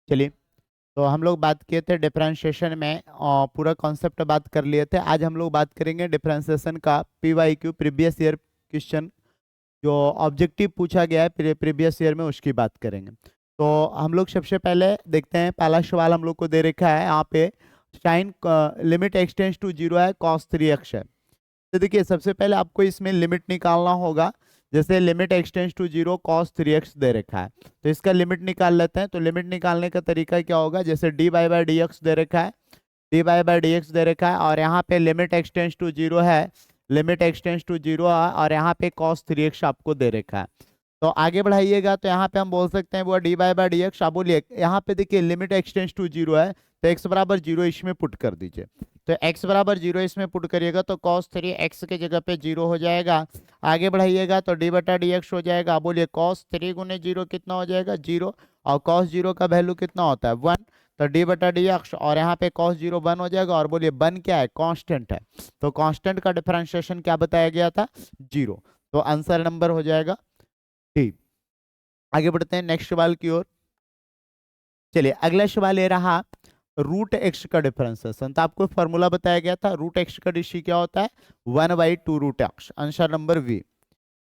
चलिए, तो हम लोग बात किए थे डिफरेंशिएशन में और पूरा कॉन्सेप्ट बात कर लिए थे। आज हम लोग बात करेंगे डिफरेंशिएशन का PYQ प्रीवियस ईयर क्वेश्चन, जो ऑब्जेक्टिव पूछा गया है प्रीवियस ईयर में, उसकी बात करेंगे। तो हम लोग सबसे पहले देखते हैं, पहला सवाल हम लोग को दे रखा है यहाँ पे, sine limit x tends to zero है, cos 3x है। तो देखिए, सबसे पहले आपको इसमें लिमिट निकालना होगा। जैसे limit x tends to zero cos 3x दे रखा है, तो इसका लिमिट निकाल लेते हैं। तो लिमिट निकालने का तरीका क्या होगा, जैसे dy/dx दे रखा है, dy/dx दे रखा है, और यहाँ पे लिमिट एक्सटेंस टू जीरो है, लिमिट एक्सटेंस टू जीरो है, और यहाँ पे cos 3x आपको दे रखा है। तो आगे बढ़ाइएगा तो यहाँ पे हम बोल सकते हैं वो dy/dx। आप बोलिए, यहाँ पे देखिए लिमिट एक्सटेंस टू जीरो है, तो x बराबर जीरो इसमें पुट कर दीजिए। तो x बराबर जीरो इसमें पुट करिएगा तो cos 3x के जगह पे जीरो हो जाएगा। आगे बढ़ाइएगा तो d/dx हो जाएगा। आप बोलिए cos 3 गुने जीरो कितना हो जाएगा, जीरो, और cos 0 का वैल्यू कितना होता है, 1। तो d/dx, और यहाँ पे cos 0 1 हो जाएगा। और बोलिए वन क्या है, कांस्टेंट है, तो कांस्टेंट का डिफरेंशिएशन क्या बताया गया था, जीरो। तो आंसर नंबर हो जाएगा डी। आगे बढ़ते हैं नेक्स्ट सवाल की ओर। चलिए, अगला सवाल ये रहा, रूट एक्स का डिफरेंशिएशन। तो आपको फॉर्मूला बताया गया था, रूट एक्स का डिशी क्या होता है, 1/2 √x। Answer number V.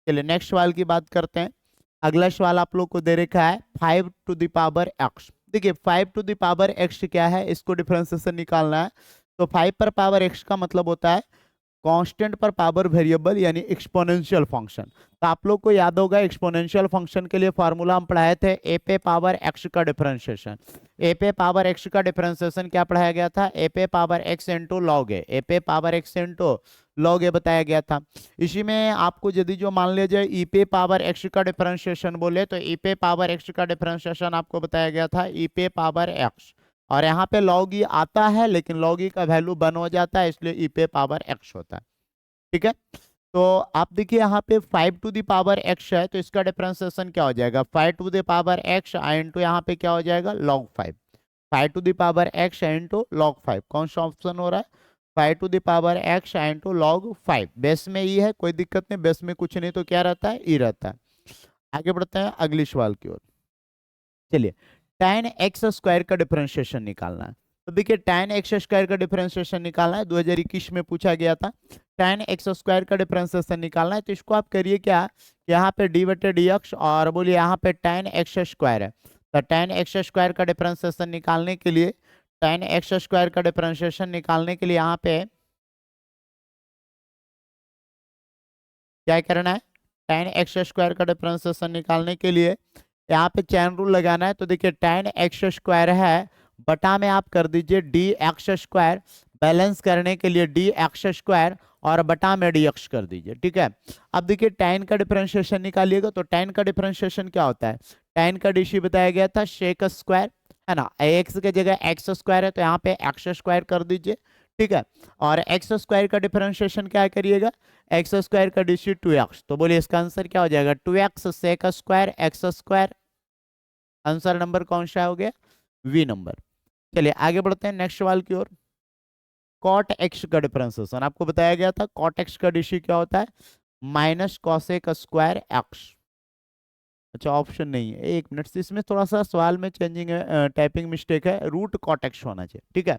चलिए, नेक्स्ट सवाल की बात करते हैं। अगला सवाल आप लोग को दे रखा है 5⁻x। देखिए 5⁻x क्या है, इसको डिफरेंशिएशन निकालना है। तो 5 पर पावर x का मतलब होता है कांस्टेंट पर पावर वेरिएबल, यानी एक्सपोनेंशियल फंक्शन। तो आप लोग को याद होगा, एक्सपोनेंशियल फंक्शन के लिए फॉर्मूला हम पढ़ाए थे, ए पे पावर एक्स का डिफरेंशिएशन। ए पे पावर एक्स का डिफरेंशिएशन क्या पढ़ाया गया था, ए पे पावर एक्स इंटू लॉग ए, ए पे पावर एक्स इंटू लॉग ए बताया गया था। इसी में आपको यदि जो मान लिया जाए ई पे पावर एक्स का डिफरेंशिएशन बोले, तो ई पे पावर एक्स का डिफरेंशिएशन आपको बताया गया था ई पे पावर एक्स, और यहाँ पे लॉग ई आता है, लेकिन लॉग ई का वैल्यू 1 हो जाता है, इसलिए ई पे पावर एक्स होता है। ठीक है, तो आप देखिए यहाँ पे 5⁻x है, तो इसका डिफरेंशिएशन क्या हो जाएगा, 5⁻x इंटू यहाँ पे क्या हो जाएगा, log 5। 5⁻x इंटू log 5, कौन सा ऑप्शन हो रहा है, 5⁻x इंटू log 5। बेस में ई है, कोई दिक्कत नहीं, बेस में कुछ नहीं तो क्या रहता है, ई रहता है। आगे बढ़ते हैं अगली सवाल की ओर। चलिए, tan x² का डिफरेंशिएशन निकालना है। तो देखिए tan x² का डिफरेंशिएशन निकालना है, 2021 में पूछा गया था। tan x² का डिफरेंशिएशन निकालना है, तो इसको आप करिए क्या, यहाँ पे d/dx, और बोलिए यहाँ पे tan x² है। तो tan x² का डिफरेंशिएशन निकालने के लिए, tan x² का डिफरेंशिएशन निकालने के लिए यहाँ पे क्या करना है, tan x² का डिफरेंशिएशन निकालने के लिए यहाँ पे चैन रूल लगाना है। तो देखिए tan x² है, बटा में आप कर दीजिए dx², बैलेंस करने के लिए dx², और बटा में dx कर दीजिए। ठीक है, अब देखिए tan का डिफरेंशिएशन निकालिएगा, तो tan का डिफरेंशिएशन क्या होता है, tan का डिशी बताया गया था sec² है ना, x की जगह x² है, तो यहाँ पे x² कर दीजिए। ठीक है, और x² का डिफरेंशिएशन क्या करिएगा, x² का डिशी 2x। तो बोलिए इसका आंसर क्या हो जाएगा, 2x sec² x²। Answer number कौन सा हो गया, वी नंबर। चलिए आगे बढ़ते हैं नेक्स्ट सवाल की ओर। कॉट एक्स का डिफरेंशिएशन आपको बताया गया था, कॉट एक्स का डिशी क्या होता है, -cos² अच्छा, ऑप्शन नहीं है, एक मिनट से, इसमें थोड़ा सा सवाल में चेंजिंग है, टाइपिंग मिस्टेक है, रूट कॉट एक्स होना चाहिए। ठीक है,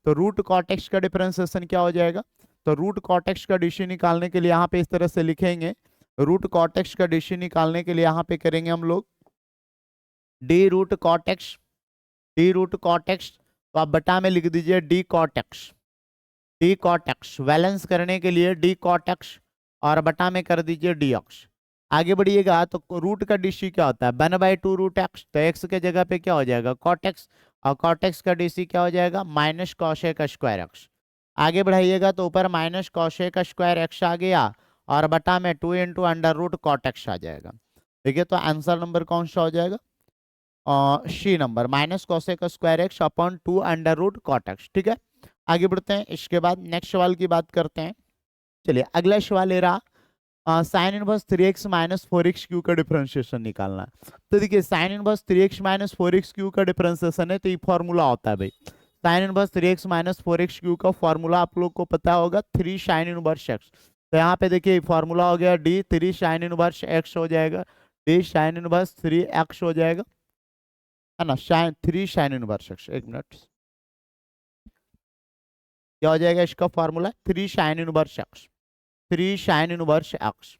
तो रूट कॉट एक्स का डिफरेंशिएशन क्या हो जाएगा, तो रूट कॉट एक्स का डिशी निकालने के लिए यहाँ पे इस तरह से लिखेंगे, रूट कॉट एक्स का डिशी निकालने के लिए यहाँ पे करेंगे हम लोग d√cot x, d√cot x, तो आप बटा में लिख दीजिए d⁻x, d⁻x बैलेंस करने के लिए d⁻x, और बटा में कर दीजिए dx। आगे बढ़िएगा तो रूट का डीसी क्या होता है, 1/2 √x, तो x के जगह पे क्या हो जाएगा cot x, और cot x का डीसी क्या हो जाएगा, -cos²x। आगे बढ़ाइएगा तो ऊपर -cos² आ गया, और बटा में 2 × √cot x आ जाएगा। देखिए, तो आंसर नंबर कौन सा हो जाएगा, C number, -cos² upon 2 √cot x। ठीक है, आगे बढ़ते हैं, इसके बाद नेक्स्ट सवाल की बात करते हैं। चलिए, अगला सवाल ले रहा, साइन इनवर्स 3x - 4x³ का डिफरेंशिएशन निकालना है। तो देखिए साइन इनवर्स 3x - 4x³ का डिफरेंशिएशन है, तो ये फॉर्मूला होता है भाई, साइन इनवर्स 3x - 4x³ का फॉर्मूला आप लोग को पता होगा, 3 साइन इनवर्स x। तो यहाँ पे देखिए फॉर्मूला हो गया d 3 साइन इनवर्स x हो जाएगा, d साइन इनवर्स 3x हो जाएगा। है ना, साइन 3 साइन इनवर्स एक्स। एक मिनट, क्या हो जाएगा इसका formula? 3 sign inverse x, 3 sign inverse x.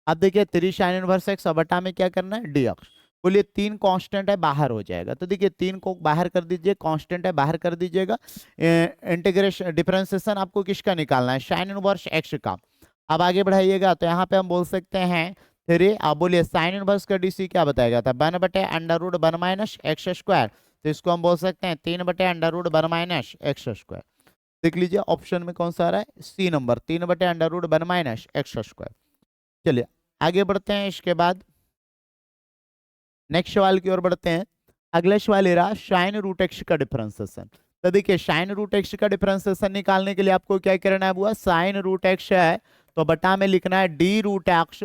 अब देखिए 3 साइन इनवर्स एक्स और बटा में क्या करना है, डी एक्स। बोलिए 3 कांस्टेंट है, बाहर हो जाएगा, तो देखिए 3 को बाहर कर दीजिए, कांस्टेंट है बाहर कर दीजिएगा। इंटीग्रेशन डिफरेंशिएशन आपको किसका निकालना है, साइन इनवर्स एक्स का। अब आगे बढ़ाइएगा तो यहाँ पे हम बोल सकते हैं 3। आप बोलिए साइन इनवर्स का डीसी क्या बताया था, 1/√1 माइनस एक्स स्क्वायर। तो इसको हम बोल सकते हैं 3/√1 माइनस एक्स स्क्वायर। देख लीजिए ऑप्शन में कौन सा आ रहा है, C number, 3/√1 minus x square. चलिए आगे बढ़ते हैं, इसके बाद नेक्स्ट सवाल की ओर बढ़ते हैं। अगला सवाल ये रहा साइन रूट एक्स का डिफरेंशिएशन। तो देखिए साइन रूट एक्स का डिफरेंशिएशन निकालने के लिए आपको क्या करना है, बुआ साइन रूट एक्स है तो बटा में लिखना है डी रूट एक्स।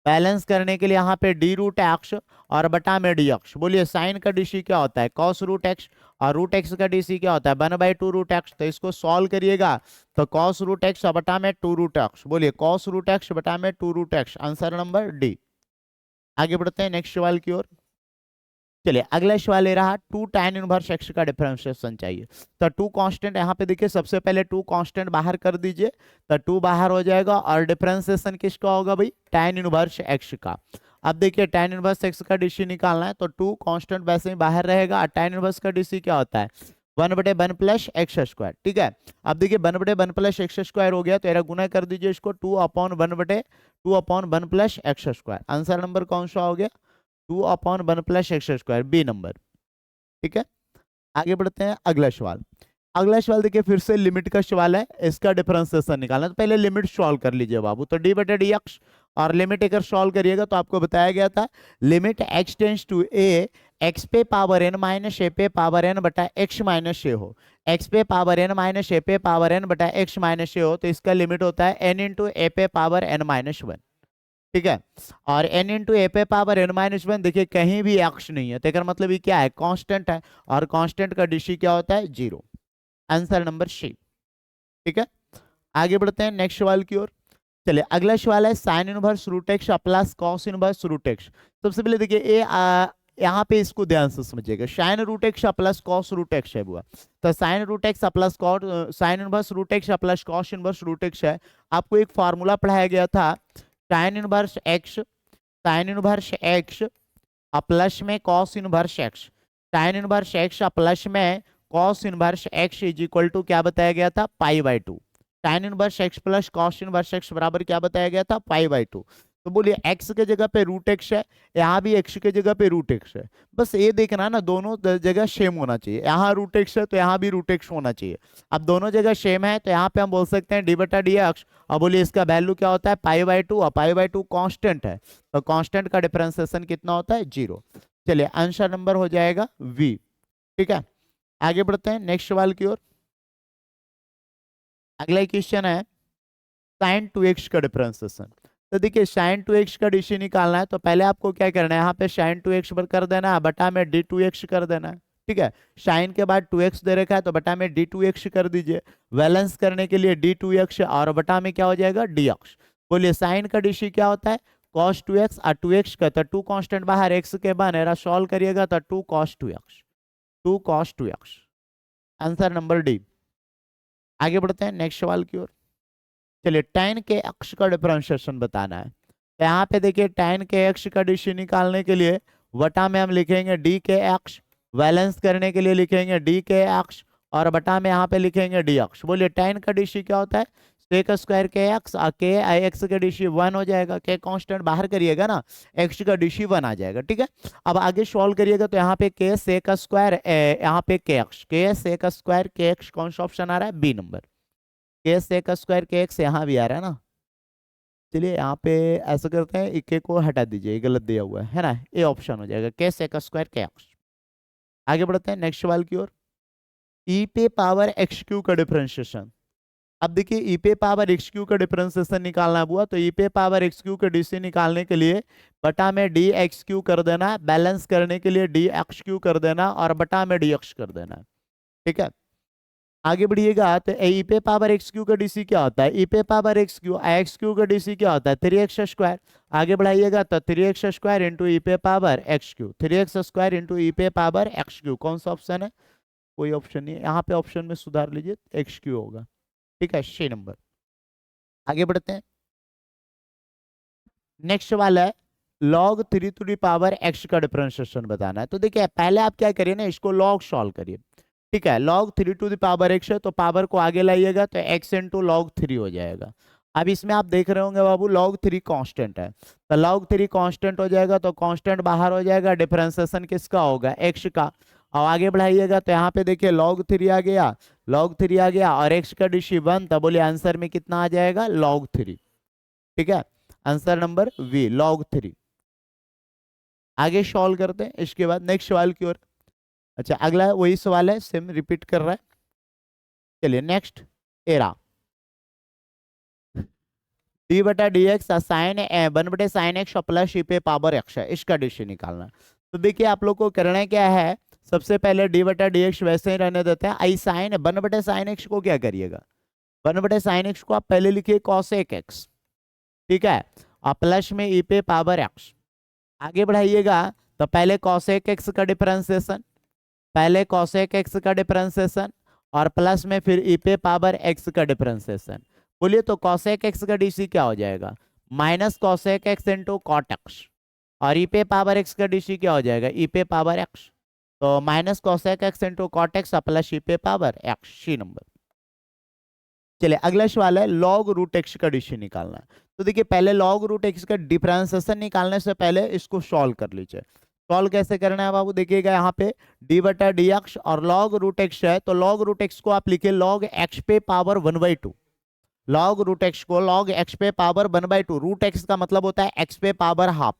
बैलेंस करने के लिए यहाँ पे डी रूट एक्स और बटा में डी एक्स। बोलिए साइन का डीसी क्या होता है, कॉस रूट एक्स, और रूट एक्स का डीसी क्या होता है, 1/2 रूट एक्स। तो इसको सॉल्व करिएगा तो कॉस रूट एक्स और बटा में 2 रूट एक्स। बोलिए कॉस रूट एक्स बटा में 2 root x, answer number D. आगे बढ़ते हैं नेक्स्ट सवाल की ओर। चलिए अगला सवाल ले रहा 2 tan इनवर्स एक्स का डिफरेंशिएशन चाहिए। तो 2 कांस्टेंट यहाँ पे देखिए, सबसे पहले 2 कांस्टेंट बाहर कर दीजिए, तो 2 बाहर हो जाएगा और डिफरेंशिएशन किसका होगा भाई, tan इनवर्स एक्स का। अब देखिए tan इनवर्स एक्स का डीसी निकालना है तो 2 कांस्टेंट वैसे ही बाहर रहेगा और tan इनवर्स का डीसी क्या होता है, 1/1 प्लस एक्स स्क्वायर। ठीक है, अब देखिए 1/1 प्लस एक्स स्क्वायर हो गया तो एरा गुना कर दीजिए इसको, 2/1 plus x square. Answer number कौन सा हो गया, 2/1 plus x square, B number. ठीक है, आगे बढ़ते हैं अगला सवाल। अगला सवाल देखिए फिर से लिमिट का सवाल है, इसका डिफरेंशिएशन निकालना। तो पहले लिमिट सॉल्व कर लीजिए बाबू, तो d/dx और लिमिट अगर सॉल्व करिएगा तो आपको बताया गया था limit x tends to a, x पे पावर n माइनस a पे पावर n बटा x माइनस a हो, x पे पावर n माइनस a पे पावर n बटा x माइनस a हो, तो इसका लिमिट होता है n इंटू a पे पावर n माइनस 1। ठीक है, और n इंटू ए पे पावर n माइनस 1, देखिए कहीं भी एक्स नहीं है, तो मतलब ये क्या है, कांस्टेंट है, और कांस्टेंट का डीसी क्या होता है, 0। Answer number C. ठीक है, आगे बढ़ते हैं नेक्स्ट सवाल की ओर। चलिए अगला सवाल है sine inverse root X plus cos inverse root X. सबसे पहले देखिए यहाँ पे इसको ध्यान से समझिएगा, sine root X plus cos root X है बुआ। तो sine root X plus cos, sine inverse root X plus cos inverse root X है। आपको एक फार्मूला पढ़ाया गया था, sine inverse X, sine inverse x plus में cos inverse X, sine inverse x plus में cos inverse X is equal to क्या बताया गया था, π/2। Sine inverse x plus cos inverse X बराबर क्या बताया गया था, π/2। तो बोलिए x के जगह पे रूट एक्स है, यहाँ भी x के जगह पे रूट एक्स है। बस ये देखना ना दोनों जगह सेम होना चाहिए, यहाँ रूट एक्स है तो यहाँ भी रूट एक्स होना चाहिए। अब दोनों जगह सेम है तो यहाँ पे हम बोल सकते हैं d/dx, और बोलिए इसका वैल्यू क्या होता है, π/2, और π/2 कांस्टेंट है, तो कांस्टेंट का डिफरेंशिएशन कितना होता है, 0। चलिए आंसर नंबर हो जाएगा वी। ठीक है, आगे बढ़ते हैं नेक्स्ट सवाल की ओर। अगला क्वेश्चन है साइन 2x का डिफरेंशिएशन। तो देखिए साइन 2x का डीसी निकालना है तो पहले आपको क्या करना है, यहाँ पे साइन 2x पर कर देना है, बटा में d2x कर देना है। ठीक है, साइन के बाद 2x दे रखा है तो बटा में d2x कर दीजिए। बैलेंस करने के लिए d2x और बटा में क्या हो जाएगा, dx। बोलिए साइन का डीसी क्या होता है, cos 2x और 2x का, तो 2 कांस्टेंट बाहर x के बनेगा, सॉल्व करिएगा तो 2 cos 2x, 2 cos 2x, answer number D. आगे बढ़ते हैं नेक्स्ट सवाल की ओर। चलिए tan के x का डिफरेंशिएशन बताना है। तो यहाँ पे देखिए tan के x का डीसी निकालने के लिए बटा में हम लिखेंगे d के x, बैलेंस करने के लिए लिखेंगे d के x, और बटा में यहाँ पे लिखेंगे dx। बोलिए tan का डीसी क्या होता है, सेक स्क्वायर के x, और के x का डीसी 1 हो जाएगा, के कांस्टेंट बाहर करिएगा ना, x का डीसी 1 आ जाएगा। ठीक है, अब आगे सॉल्व करिएगा तो यहाँ पे के सेक स्क्वायर, यहाँ पे के x, के सेक स्क्वायर के x, कौन सा ऑप्शन आ रहा है, बी नंबर। के सेक स्क्वायर के x यहाँ भी आ रहा है ना। चलिए यहाँ पे ऐसा करते हैं, के को हटा दीजिए, ये गलत दिया हुआ है ना, ये ऑप्शन हो जाएगा के सेक स्क्वायर के x। आगे बढ़ते हैं नेक्स्ट सवाल की ओर। ई पे पावर एक्स क्यू का डिफरेंशिएशन। अब देखिए ई पे पावर एक्स क्यू का डिफरेंशिएशन निकालना हुआ तो ई पे पावर एक्स क्यू का डीसी निकालने के लिए बटा में डी एक्स क्यू कर देना, बैलेंस करने के लिए डी एक्स क्यू कर देना, और बटा में डी एक्स कर देना। ठीक है, आगे बढ़िएगा तो ई पे पावर एक्स क्यू का डीसी क्या होता है, ई पे पावर एक्स क्यू का डीसी क्या होता है 3x²। आगे बढ़ाइएगा तो 3x² इंटू ई पे power X cube, 3x² into ई पे पावर एक्स क्यू। कौन सा ऑप्शन है, कोई ऑप्शन नहीं है यहाँ पे, ऑप्शन में सुधार लीजिए, एक्स क्यू होगा। ठीक है, सी नंबर। आगे बढ़ते हैं, नेक्स्ट वाला है log 3 to the power x का डिफरेंशिएशन बताना है। तो देखिए पहले आप क्या करिए ना, इसको log सॉल्व करिए। ठीक है, log 3 to the power x है तो पावर को आगे लाइएगा तो x इंटू log 3 हो जाएगा। अब इसमें आप देख रहे होंगे बाबू log 3 कांस्टेंट है, तो log 3 कांस्टेंट हो जाएगा तो कांस्टेंट बाहर हो जाएगा, डिफरेंशिएशन किसका होगा, x का। और आगे बढ़ाइएगा तो यहाँ पे देखिए log 3 आ गया, log 3 आ गया और x का डिशी 1, तब बोलिए आंसर में कितना आ जाएगा, log 3। ठीक है, आंसर नंबर वी log 3। आगे सॉल्व करते हैं, इसके बाद नेक्स्ट सवाल की ओर। अच्छा अगला वही सवाल है, सेम रिपीट कर रहा है। चलिए नेक्स्ट, एरा डी बटा D X sine 1/sin x plus E पे पावर एक्स है, इसका डिशी निकालना है। तो देखिए आप लोग को करना है क्या है, सबसे पहले डी बटा डी एक्स वैसे ही रहने देते हैं, आई साइन 1/sin x को क्या करिएगा, 1/sin x को आप पहले लिखिए cosec x। ठीक है, और प्लस में ई पे पावर एक्स। आगे बढ़ाइएगा तो पहले cosec x का डिफरेंशिएशन, पहले cosec x का डिफरेंशिएशन और प्लस में फिर ई पे पावर x का डिफरेंशिएशन। बोलिए तो cosec x का डीसी क्या हो जाएगा, minus cosec x into cot x, और ई पे पावर x का डीसी क्या हो जाएगा, ई पे पावर x। तो minus cosec x into cot X plus E पे पावर x, सी नंबर। चलिए अगला सवाल है log रूट एक्स का डीसी निकालना है। तो देखिए पहले log रूट एक्स का डिफरेंशिएशन निकालने से पहले इसको सॉल्व कर लीजिए। सॉल्व कैसे करना है बाबू, देखिएगा यहाँ पे डी बटा डी एक्स और log रूट एक्स है, तो log रूट एक्स को आप लिखिए log x पे पावर 1/2। log रूट एक्स को log x पे पावर 1/2, रूट एक्स का मतलब होता है x पे पावर हाफ।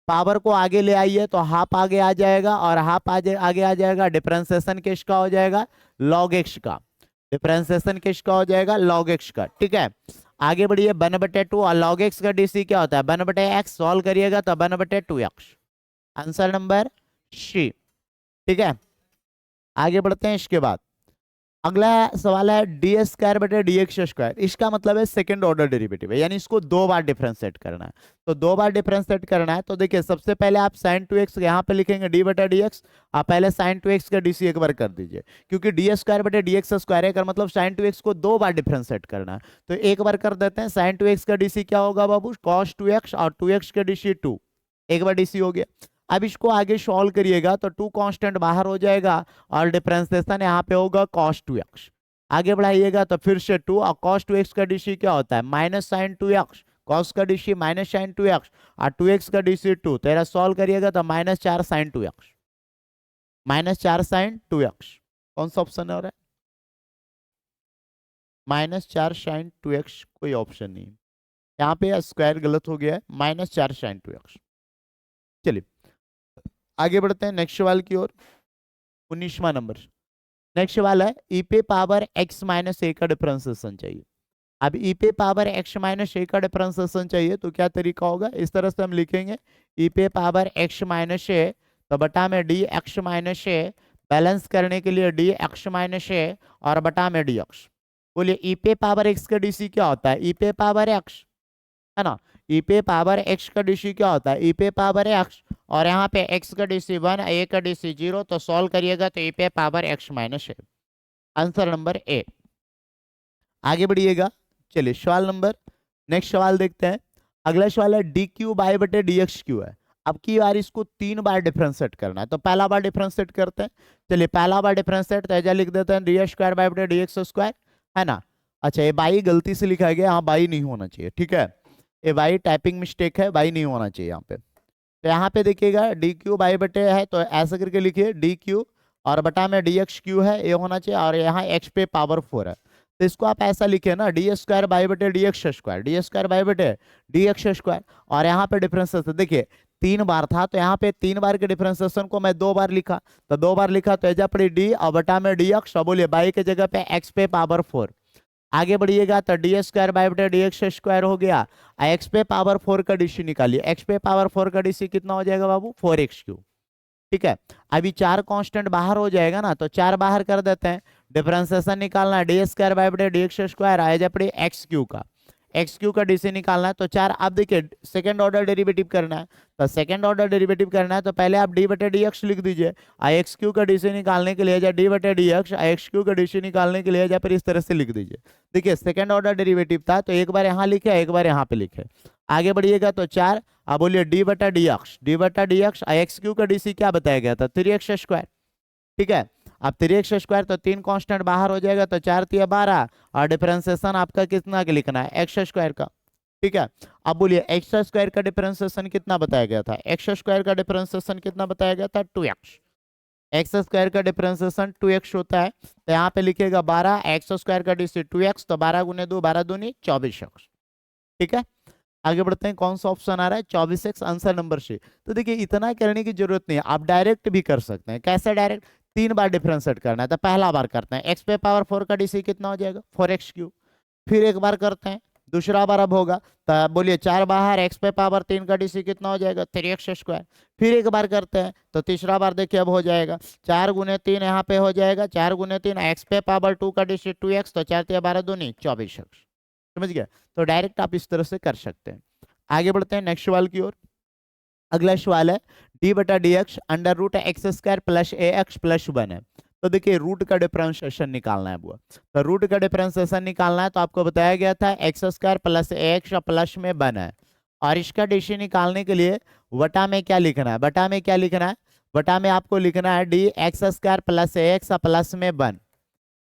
पावर को आगे ले आइए तो हाफ आगे आ जाएगा और हाफ आगे आ जाएगा, डिफरेंशिएशन किसका हो जाएगा, log x का। डिफरेंशिएशन किसका हो जाएगा, log x का। ठीक है, आगे बढ़िए 1/2 और log x का डीसी क्या होता है 1/x, सॉल्व करिएगा तो 1/2x, आंसर नंबर सी। ठीक है, आगे बढ़ते हैं, इसके बाद अगला सवाल है डी² इसका मतलब है सेकंड ऑर्डर डेरिवेटिव है, यानी इसको दो बार डिफरेंशिएट करना है। तो दो बार डिफरेंशिएट करना है तो देखिए सबसे पहले आप sin2x यहाँ पे लिखेंगे डी बटा डी एक्स, आप पहले sin2x का डीसी एक बार कर दीजिए, क्योंकि d² है का मतलब sin2x को दो बार डिफरेंशिएट करना है। तो एक बार कर देते हैं, sin2x का डीसी क्या होगा बाबू, cos2x और 2x का डीसी 2, एक बार डीसी हो गया। अब इसको आगे सॉल्व करिएगा तो 2 कांस्टेंट बाहर हो जाएगा और डिफरेंशिएशन यहाँ पे होगा cos2x। आगे बढ़ाइएगा तो फिर से 2 और cos2x का डीसी क्या होता है -sin2x, cos का डीसी -sin2x और 2x का डीसी 2, तेरा सॉल्व करिएगा तो -4sin2x, -4sin2x। कौन सा ऑप्शन है हो रहा है, -4sin2x कोई ऑप्शन नहीं, यहाँ पे स्क्वायर गलत हो गया है, -4sin2x। चलिए आगे बढ़ते हैं नेक्स्ट सवाल की ओर, 19वां नंबर। नेक्स्ट सवाल है ई पे पावर x माइनस ए का डिफरेंशिएशन चाहिए। अब ई पे पावर x माइनस ए का डिफरेंशिएशन चाहिए तो क्या तरीका होगा, इस तरह से हम लिखेंगे ई पे पावर x माइनस ए तो बटा में डी एक्स माइनस ए, बैलेंस करने के लिए डी एक्स माइनस ए और बटा में डी एक्स। बोलिए ई पे पावर x का डीसी क्या होता है, ई पे पावर x है ना, ई पे पावर x का डीसी क्या होता है, ई पे पावर x, और यहाँ पे x का डीसी 1, a का डीसी 0, तो सॉल्व करिएगा तो ई पे पावर x माइनस है, आंसर नंबर ए। आगे बढ़िएगा, चलिए सवाल नंबर, नेक्स्ट सवाल देखते हैं। अगला सवाल है डी क्यू बाई बटे डी एक्स क्यू है। अब की बार इसको 3 बार डिफरेंशिएट करना है, तो पहला बार डिफरेंशिएट करते हैं। चलिए पहला बार डिफरेंशिएट तो ऐसा लिख देते हैं डी² बाई बटे डी एक्स स्क्वायर, है ना। अच्छा ये बाई गलती से लिखा गया, यहाँ बाई नहीं होना चाहिए, ठीक है, ये बाई टाइपिंग मिस्टेक है, बाई नहीं होना चाहिए यहाँ पे। तो यहाँ पे देखिएगा डी क्यू बाई बटे है तो ऐसा करके लिखिए डी क्यू और बटा में डी एक्स क्यू है, ये होना चाहिए, और यहाँ एक्स पे पावर 4 है, तो इसको आप ऐसा लिखे ना डी² बाई बटे डी एक्स स्क्वायर, डी² बाई बटे डी एक्स स्क्वायर, और यहाँ पे डिफरेंशिएशन देखिए 3 बार था तो यहाँ पे 3 बार के डिफरेंशिएशन को मैं 2 बार लिखा, तो 2 बार लिखा तो एजा पड़ी डी और बटा में डी एक्स, बोलिए बाई के जगह पे एक्स पे पावर 4। आगे बढ़िएगा तो डी² बाई बटे डी एक्स स्क्वायर हो गया, एक्स पे पावर 4 का डीसी निकालिए, एक्स पे पावर 4 का डीसी कितना हो जाएगा बाबू 4x क्यूब। ठीक है, अभी 4 कांस्टेंट बाहर हो जाएगा ना, तो 4 बाहर कर देते हैं, डिफरेंशिएशन निकालना है डी स्क्वायर बाई बटे डी एक्स स्क्वायर आज अपने एक्स क्यू का, एक्स क्यू का डीसी निकालना है। तो 4 आप देखिए सेकंड ऑर्डर डेरिवेटिव करना है, तो सेकंड ऑर्डर डेरिवेटिव करना है तो पहले आप डी बटे डी एक्स लिख दीजिए, आई एक्स क्यू का डीसी निकालने के लिए डी बटे डी एक्स, आई एक्स क्यू का डीसी निकालने के लिए फिर इस तरह से लिख दीजिए। देखिए सेकंड ऑर्डर डेरिवेटिव था तो एक बार यहाँ लिखे एक बार यहाँ पे लिखे, आगे बढ़िएगा तो 4 आप बोलिए डी बटा डी एक्स, आई एक्स क्यू का डीसी क्या बताया गया था 3x स्क्वायर, ठीक है। अब 3x स्क्वायर तो 3 कांस्टेंट बाहर हो जाएगा तो 4 तिया 12 और डिफरेंशिएशन आपका कितना के लिखना है एक्स स्क्वायर का, ठीक है। अब बोलिए एक्स स्क्वायर का डिफरेंशिएशन कितना बताया गया था, एक्स स्क्वायर का डिफरेंशिएशन कितना बताया गया था 2x, एक्स स्क्वायर का डिफरेंशिएशन 2x होता है तो यहाँ पे लिखेगा 12, एक्स स्क्वायर का डीसी 2x तो 12 गुने 2 12 दूनी 24x, ठीक है। आगे बढ़ते हैं, कौन सा ऑप्शन आ रहा है 24x आंसर नंबर सी। तो देखिए इतना करने की जरूरत नहीं है, आप डायरेक्ट भी कर सकते हैं। कैसे डायरेक्ट, 3 बार डिफरेंशिएट करना है तो पहला बार करते हैं x पे पावर 4 का डीसी कितना हो जाएगा 4x क्यूब, फिर एक बार करते हैं दूसरा बार अब होगा तो बोलिए 4 बाहर x पे पावर 3 का डीसी कितना हो जाएगा 3x स्क्वायर, फिर एक बार करते हैं तो तीसरा बार देखिए अब हो जाएगा 4 गुने 3 यहाँ पे हो जाएगा 4 गुने 3 x पे पावर 2 का डीसी 2x तो 4 तिया 12 दूनी 24x, समझ गया। तो डायरेक्ट आप इस तरह से कर सकते हैं। आगे बढ़ते हैं नेक्स्ट सवाल की ओर। अगला सवाल है डी बटा D X under root x square plus A X plus 1 है। तो देखिए रूट का डिफरेंशिएशन निकालना है वो, तो रूट का डिफरेंशिएशन निकालना है तो आपको बताया गया था x square plus A X plus में 1 है, और इसका डीसी निकालने के लिए वटा में क्या लिखना है, बटा में क्या लिखना है, बटा में आपको लिखना है D X square plus A X plus में 1,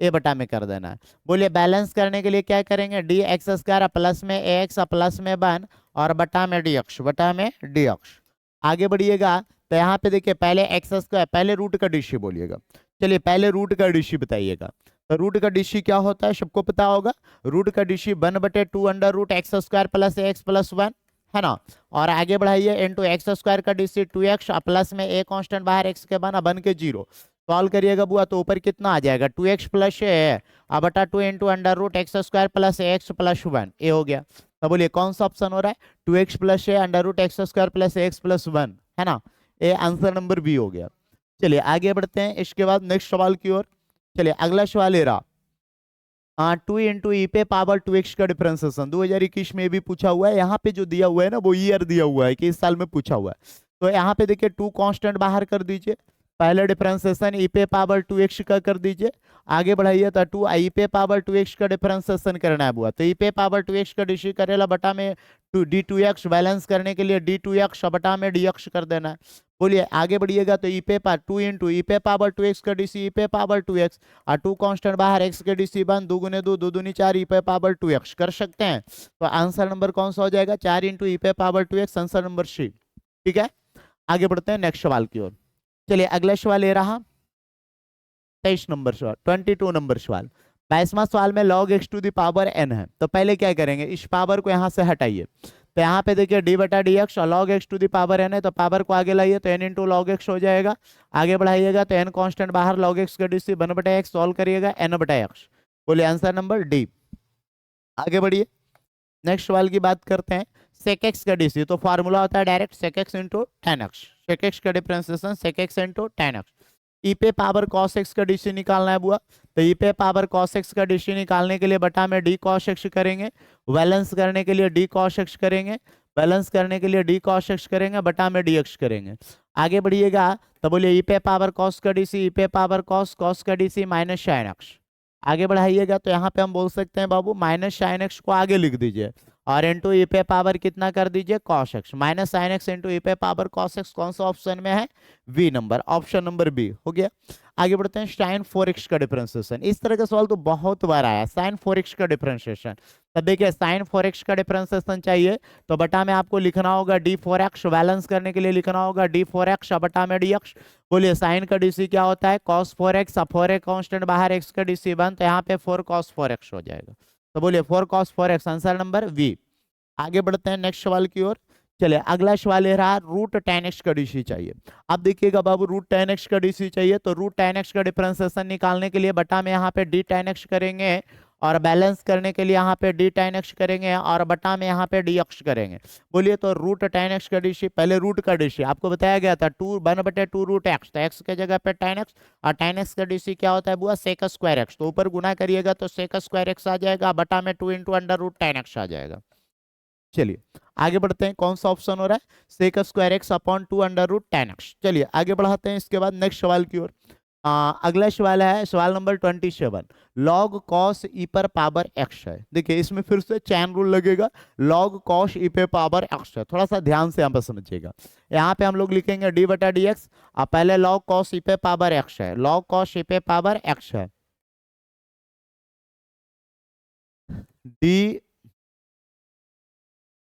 ए बटा में कर देना है। बोलिए बैलेंस करने के लिए क्या करेंगे डी एक्स स्क्वायर प्लस में ए एक्स प्लस में 1 और बटा में डी एक्स, बटा में डी एक्स। आगे बढ़िएगा तो यहाँ पे देखिए पहले एक्स स्क्वायर, पहले रूट का डीसी बोलिएगा, चलिए पहले रूट का डीसी बताइएगा। तो रूट का डीसी क्या होता है सबको पता होगा, रूट का DC 1/2 under root x square plus x plus 1 है ना, और आगे बढ़ाइए इंटू एक्स स्क्वायर का डीसी 2x प्लस में ए कांस्टेंट बाहर x के बना बन के 0, सॉल्व करिएगा बुआ तो ऊपर कितना आ जाएगा 2x प्लस ए बटा 2 into under root x square plus x plus 1, a हो गया। तो बोलिए कौन सा ऑप्शन हो रहा है 2x plus A under root x square plus x plus 1 है ना, ए आंसर नंबर बी हो गया। चलिए आगे बढ़ते हैं इसके बाद नेक्स्ट सवाल की ओर। चलिए अगला सवाल ये रहा 2 इंटू ई पे पावर 2x का डिफरेंशिएशन 2021 में भी पूछा हुआ है। यहाँ पे जो दिया हुआ है ना वो ईयर दिया हुआ है कि इस साल में पूछा हुआ है। तो यहाँ पे देखिए 2 कांस्टेंट बाहर कर दीजिए, पहले डिफरेंशिएशन ई पे पावर 2x का कर दीजिए, आगे बढ़ाइए तो 2 ई पे पावर 2x का डिफरेंशिएशन करना है बुआ, तो ई पे पावर 2x का डीसी करेला बटा में d2x, बैलेंस करने के लिए d2x बटा में dx कर देना है। बोलिए आगे बढ़िएगा तो ई पे पावर 2 इंटू ई पे पावर 2x का डीसी ई पे पावर 2x और 2 कांस्टेंट बाहर x के डीसी 1 2 गुने 2 2 दूनी 4 ई पे पावर 2x कर सकते हैं। तो आंसर नंबर कौन सा हो जाएगा 4 इंटू ई पे power 2x, answer number C, ठीक है। आगे बढ़ते हैं नेक्स्ट सवाल की ओर। चलिए अगला सवाल ये रहा 23 नंबर सवाल, 22 नंबर सवाल। 22वां सवाल में log x to the power n है। तो पहले क्या करेंगे इस पावर को यहाँ से हटाइए, तो यहाँ पे देखिए d बटा डी एक्स और log x to the power n है तो पावर को आगे लाइए तो n इंटू लॉग एक्स हो जाएगा, आगे बढ़ाइएगा तो n कांस्टेंट बाहर log x का डीसी 1/x, सॉल्व करिएगा n/x, बोलिए आंसर नंबर डी। आगे बढ़िए नेक्स्ट सवाल की बात करते हैं sec x का डीसी, तो फार्मूला होता है direct sec x into tan x, sec x का differentiation sec x into tan x। ई पे पावर cos x का डीसी निकालना है बुआ, तो ई पे पावर cos x का डीसी निकालने के लिए बटा में d cos x करेंगे, बैलेंस करने के लिए d cos x करेंगे, बैलेंस करने के लिए d cos x करेंगे बटा में dx करेंगे। आगे बढ़िएगा तो बोलिए ई पे पावर cos का डीसी, ई पे पावर cos का डीसी माइनस sin x। आगे बढ़ाइएगा तो यहाँ पे हम बोल सकते हैं बाबू माइनस sin x को आगे लिख दीजिए और इंटू ई पे पावर कितना कर दीजिए cos x, minus sin x into ई पे पावर cos x, कौन सा ऑप्शन में है B number, option number B हो गया। आगे बढ़ते हैं sin 4x का डिफरेंशिएशन, इस तरह का सवाल तो बहुत बार आया sin 4x का डिफरेंशिएशन। तो देखिए sin 4x का डिफरेंशिएशन चाहिए तो बटा में आपको लिखना होगा d4x, बैलेंस करने के लिए लिखना होगा d4x बटा में dx। बोलिए sin का डीसी क्या होता है cos 4x, 4 कांस्टेंट बाहर x का डीसी 1 तो यहाँ पे 4 cos 4x हो जाएगा, तो बोलिए 4 cos 4x, answer number we. आगे बढ़ते हैं नेक्स्ट सवाल की ओर। चलिए अगला सवाल ये रहा रूट tan x का डीसी चाहिए। अब देखिएगा बाबू रूट tan x का डीसी चाहिए तो रूट tan x का डिफरेंशिएशन निकालने के लिए बटा में यहाँ पे d tan x करेंगे और बैलेंस करने के लिए यहाँ पे डी tan x करेंगे और बटा में यहाँ पे dx करेंगे। बोलिए तो रूट tan x का डीसी, पहले रूट का डीसी आपको बताया गया था 1/2 रूट एक्स, तो x के जगह पे tan x, और tan x का डीसी क्या होता है बुआ सेक स्क्वायर x, तो ऊपर गुना करिएगा तो सेक स्क्वायर x आ जाएगा, बटा में 2 × √tan x आ जाएगा। चलिए आगे बढ़ते हैं, कौन सा ऑप्शन हो रहा है sec square x upon 2 √tan x। चलिए आगे बढ़ाते हैं इसके बाद नेक्स्ट सवाल की ओर। अगला सवाल है सवाल नंबर 27, लॉग कॉस ई पर पावर एक्स है। देखिए इसमें फिर से चैन रूल लगेगा, लॉग कॉस ई पे पावर एक्स है, थोड़ा सा ध्यान से यहाँ पर समझिएगा। यहाँ पे हम लोग लिखेंगे डी बटा डी एक्स, पहले लॉग कॉस ई पे पावर एक्स है, लॉग कॉस ई पे पावर एक्स है, डी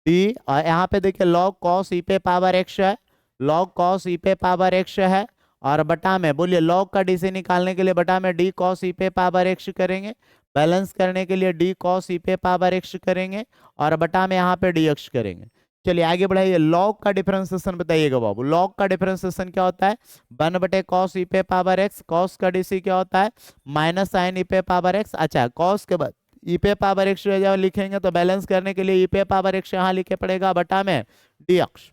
डी, और यहाँ पे देखिए लॉग कॉस ई पे पावर एक्स है, लॉग कॉस ई पे पावर एक्स है, और बटा में बोलिए लॉग का डी से निकालने के लिए बटा में डी कॉस ई पे पावर एक्स करेंगे, बैलेंस करने के लिए डी कॉस ई पे पावर एक्स करेंगे, और बटा में यहाँ पे डी एक्स करेंगे। चलिए आगे बढ़ाइए, लॉग का डिफरेंशिएशन बताइएगा बाबू, लॉग का डिफरेंशिएशन क्या होता है 1/cos ई पे पावर एक्स, कॉस का डीसी क्या होता है माइनस साइन ई पे पावर एक्स। अच्छा कॉस के बाद ई पे पावर एक्स लिखेंगे तो बैलेंस करने के लिए ई पे पावर एक्स यहाँ लिखे पड़ेगा बटा में डी एक्स।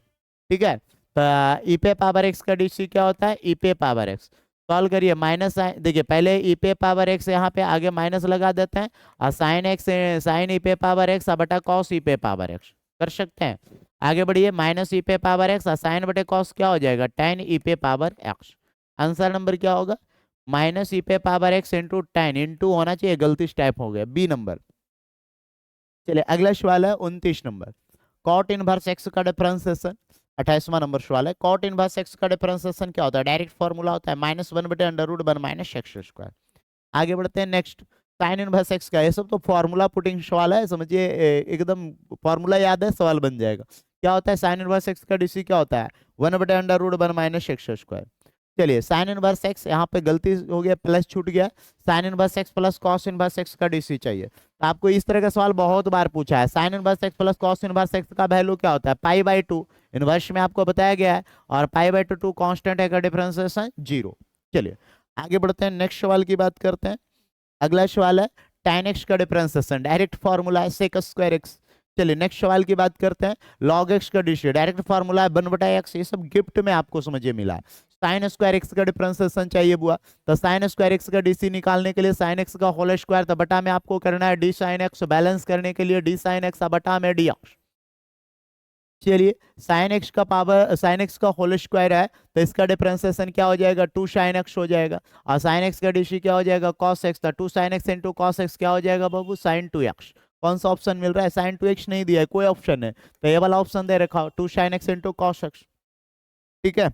ठीक है, तो ई पे पावर एक्स का डीसी क्या होता है ई पे पावर एक्स, सॉल्व करिए माइनस साइन, देखिए पहले ई पे पावर एक्स यहाँ पे आगे माइनस लगा देते हैं, और साइन एक्स साइन ई पे पावर एक्स बटा कॉस ई पे पावर एक्स कर सकते हैं। आगे बढ़िए, माइनस ई पे पावर एक्स और साइन बटे कॉस क्या हो जाएगा tan ई पे पावर एक्स। आंसर नंबर क्या होगा माइनस ई पे power x into tan, into होना चाहिए गलती टाइप हो गया, बी नंबर। चलिए अगला सवाल है 29 नंबर, कॉट इनवर्स एक्स का डिफरेंशिएशन। 28वां नंबर सवाल है, कॉट इनवर्स एक्स का डिफरेंशिएशन क्या होता है, डायरेक्ट फॉर्मूला होता है -1/√1 माइनस एक्स स्क्वायर। आगे बढ़ते हैं नेक्स्ट, साइन इनवर्स एक्स का, ये सब तो फॉर्मूला पुटिंग सवाल है, समझिए एकदम फॉर्मूला याद है सवाल बन जाएगा। क्या होता है साइन इनवर्स एक्स का डीसी क्या होता है 1/√1 माइनस एक्स स्क्वायर। चलिए साइन इनवर्स एक्स, यहाँ पे गलती हो गया प्लस छूट गया, sign inverse x plus cos inverse x का डीसी चाहिए। तो आपको इस तरह का सवाल बहुत बार पूछा है, sine inverse x plus cos inverse x का वैल्यू क्या होता है π/2, इनवर्स में आपको बताया गया है, और π/2 कांस्टेंट है का डिफरेंशिएशन 0। चलिए आगे बढ़ते हैं नेक्स्ट सवाल की बात करते हैं। अगला सवाल है tan x का डिफरेंशिएशन, डायरेक्ट फॉर्मूला है sec स्क्वायर एक्स। चलिए नेक्स्ट सवाल की बात करते हैं, log x का डीसी, डायरेक्ट फॉर्मूला है 1/x, ये सब गिफ्ट में आपको समझिए मिला है। साइन स्क्वायर एक्स का डिफरेंशिएशन चाहिए बुआ, तो साइन स्क्वायर एक्स का डीसी निकालने के लिए साइन एक्स का होल स्क्वायर, तो बटा में आपको करना है डी साइन एक्स, बैलेंस करने के लिए डी साइन एक्स बटा में डी एक्स। चलिए साइन एक्स का पावर साइन एक्स का होल स्क्वायर है, तो इसका डिफरेंशिएशन क्या हो जाएगा 2 sin x हो जाएगा, और साइन एक्स का डीसी क्या हो जाएगा cos x, तो 2 sin x into cos x क्या हो जाएगा बाबू sin 2x। कौन सा ऑप्शन मिल रहा है sin 2x नहीं दिया है, कोई ऑप्शन है, तो ये वाला ऑप्शन दे रखा हो 2 sin x into cos x। ठीक है,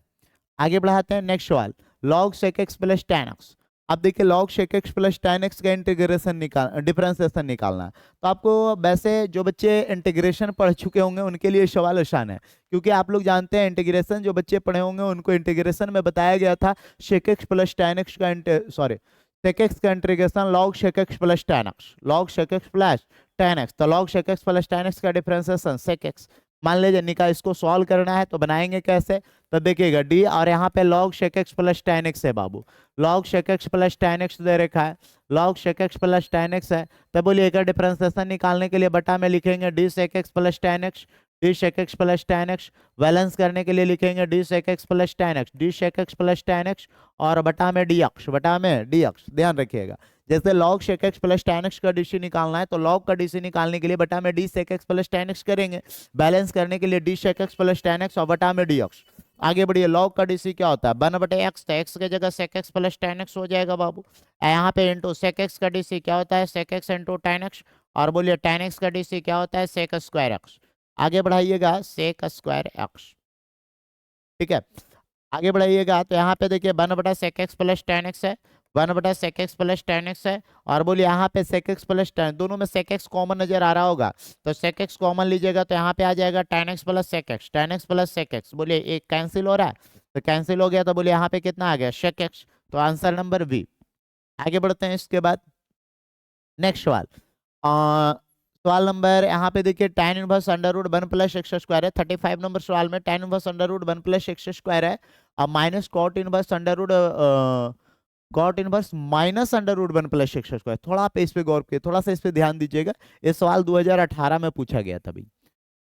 आगे बढ़ाते हैं नेक्स्ट सवाल, log sec x plus tan x। अब देखिए log sec x plus tan x का इंटीग्रेशन डिफरेंशिएशन निकालना है। तो आपको वैसे जो बच्चे इंटीग्रेशन पढ़ चुके होंगे उनके लिए सवाल आसान है, क्योंकि आप लोग जानते हैं इंटीग्रेशन जो बच्चे पढ़े होंगे उनको इंटीग्रेशन में बताया गया था sec x plus tan x का सॉरी sec x का integration log sec x plus tan x, log sec x plus tan x, तो log sec x plus tan x का डिफरेंशिएशन sec x। मान लीजिए निका इसको सॉल्व करना है तो बनाएंगे कैसे, तो देखिएगा डी और यहाँ पे log sec x plus tan x है बाबू, log sec x plus tan x दे रखा है, log sec x plus tan x है, तो बोलिएगा डिफरेंशिएशन निकालने के लिए बटा में लिखेंगे D sec x plus tan x, D sec x plus tan x, balance करने के लिए लिखेंगे D sec x plus tan x, D sec x plus tan x, और बटा में डी एक्स, बटा में डी एक्स। ध्यान रखिएगा जैसे log sec x plus tan x का डीसी निकालना है तो log का डीसी निकालने के लिए बटा में D sec x plus tan x करेंगे, बैलेंस करने के लिए D sec x plus tan x और बटा में डी एक्स। आगे बढ़िए, log का डीसी क्या होता है 1/x, तो x के जगह sec x plus tan x हो जाएगा बाबू, यहाँ पे इंटू sec x का डीसी क्या होता है sec x into tan x, और बोलिए tan x का डीसी क्या होता है sec स्क्वायर x। आगे बढ़ाइएगा sec स्क्वायर x। ठीक है, आगे बढ़ाइएगा तो यहाँ पे देखिए 1/sec x plus tan x है, 1/sec x plus tan x है, और बोलिए यहाँ पे sec x प्लस tan, दोनों में sec x कॉमन नजर आ रहा होगा, तो sec x कॉमन लीजिएगा तो यहाँ पे आ जाएगा tan x plus sec x, tan x plus sec x, बोलिए एक कैंसिल हो रहा है, तो कैंसिल हो गया, तो बोलिए यहाँ पे कितना आ गया sec x, तो आंसर नंबर बी। आगे बढ़ते हैं इसके बाद नेक्स्ट सवाल, सवाल नंबर यहाँ पे देखिए tan inverse √1 plus x square है। 35 नंबर सवाल में tan inverse √1 plus x square है, और minus cot inverse cot inverse minus under root one plus x square. थोड़ा आप इस पे गौर कीजिए, थोड़ा सा इस पे ध्यान दीजिएगा। ये सवाल 2018 में पूछा गया था भाई।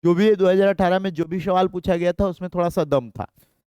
जो भी 2018 में जो भी सवाल पूछा गया था उसमें थोड़ा सा दम था।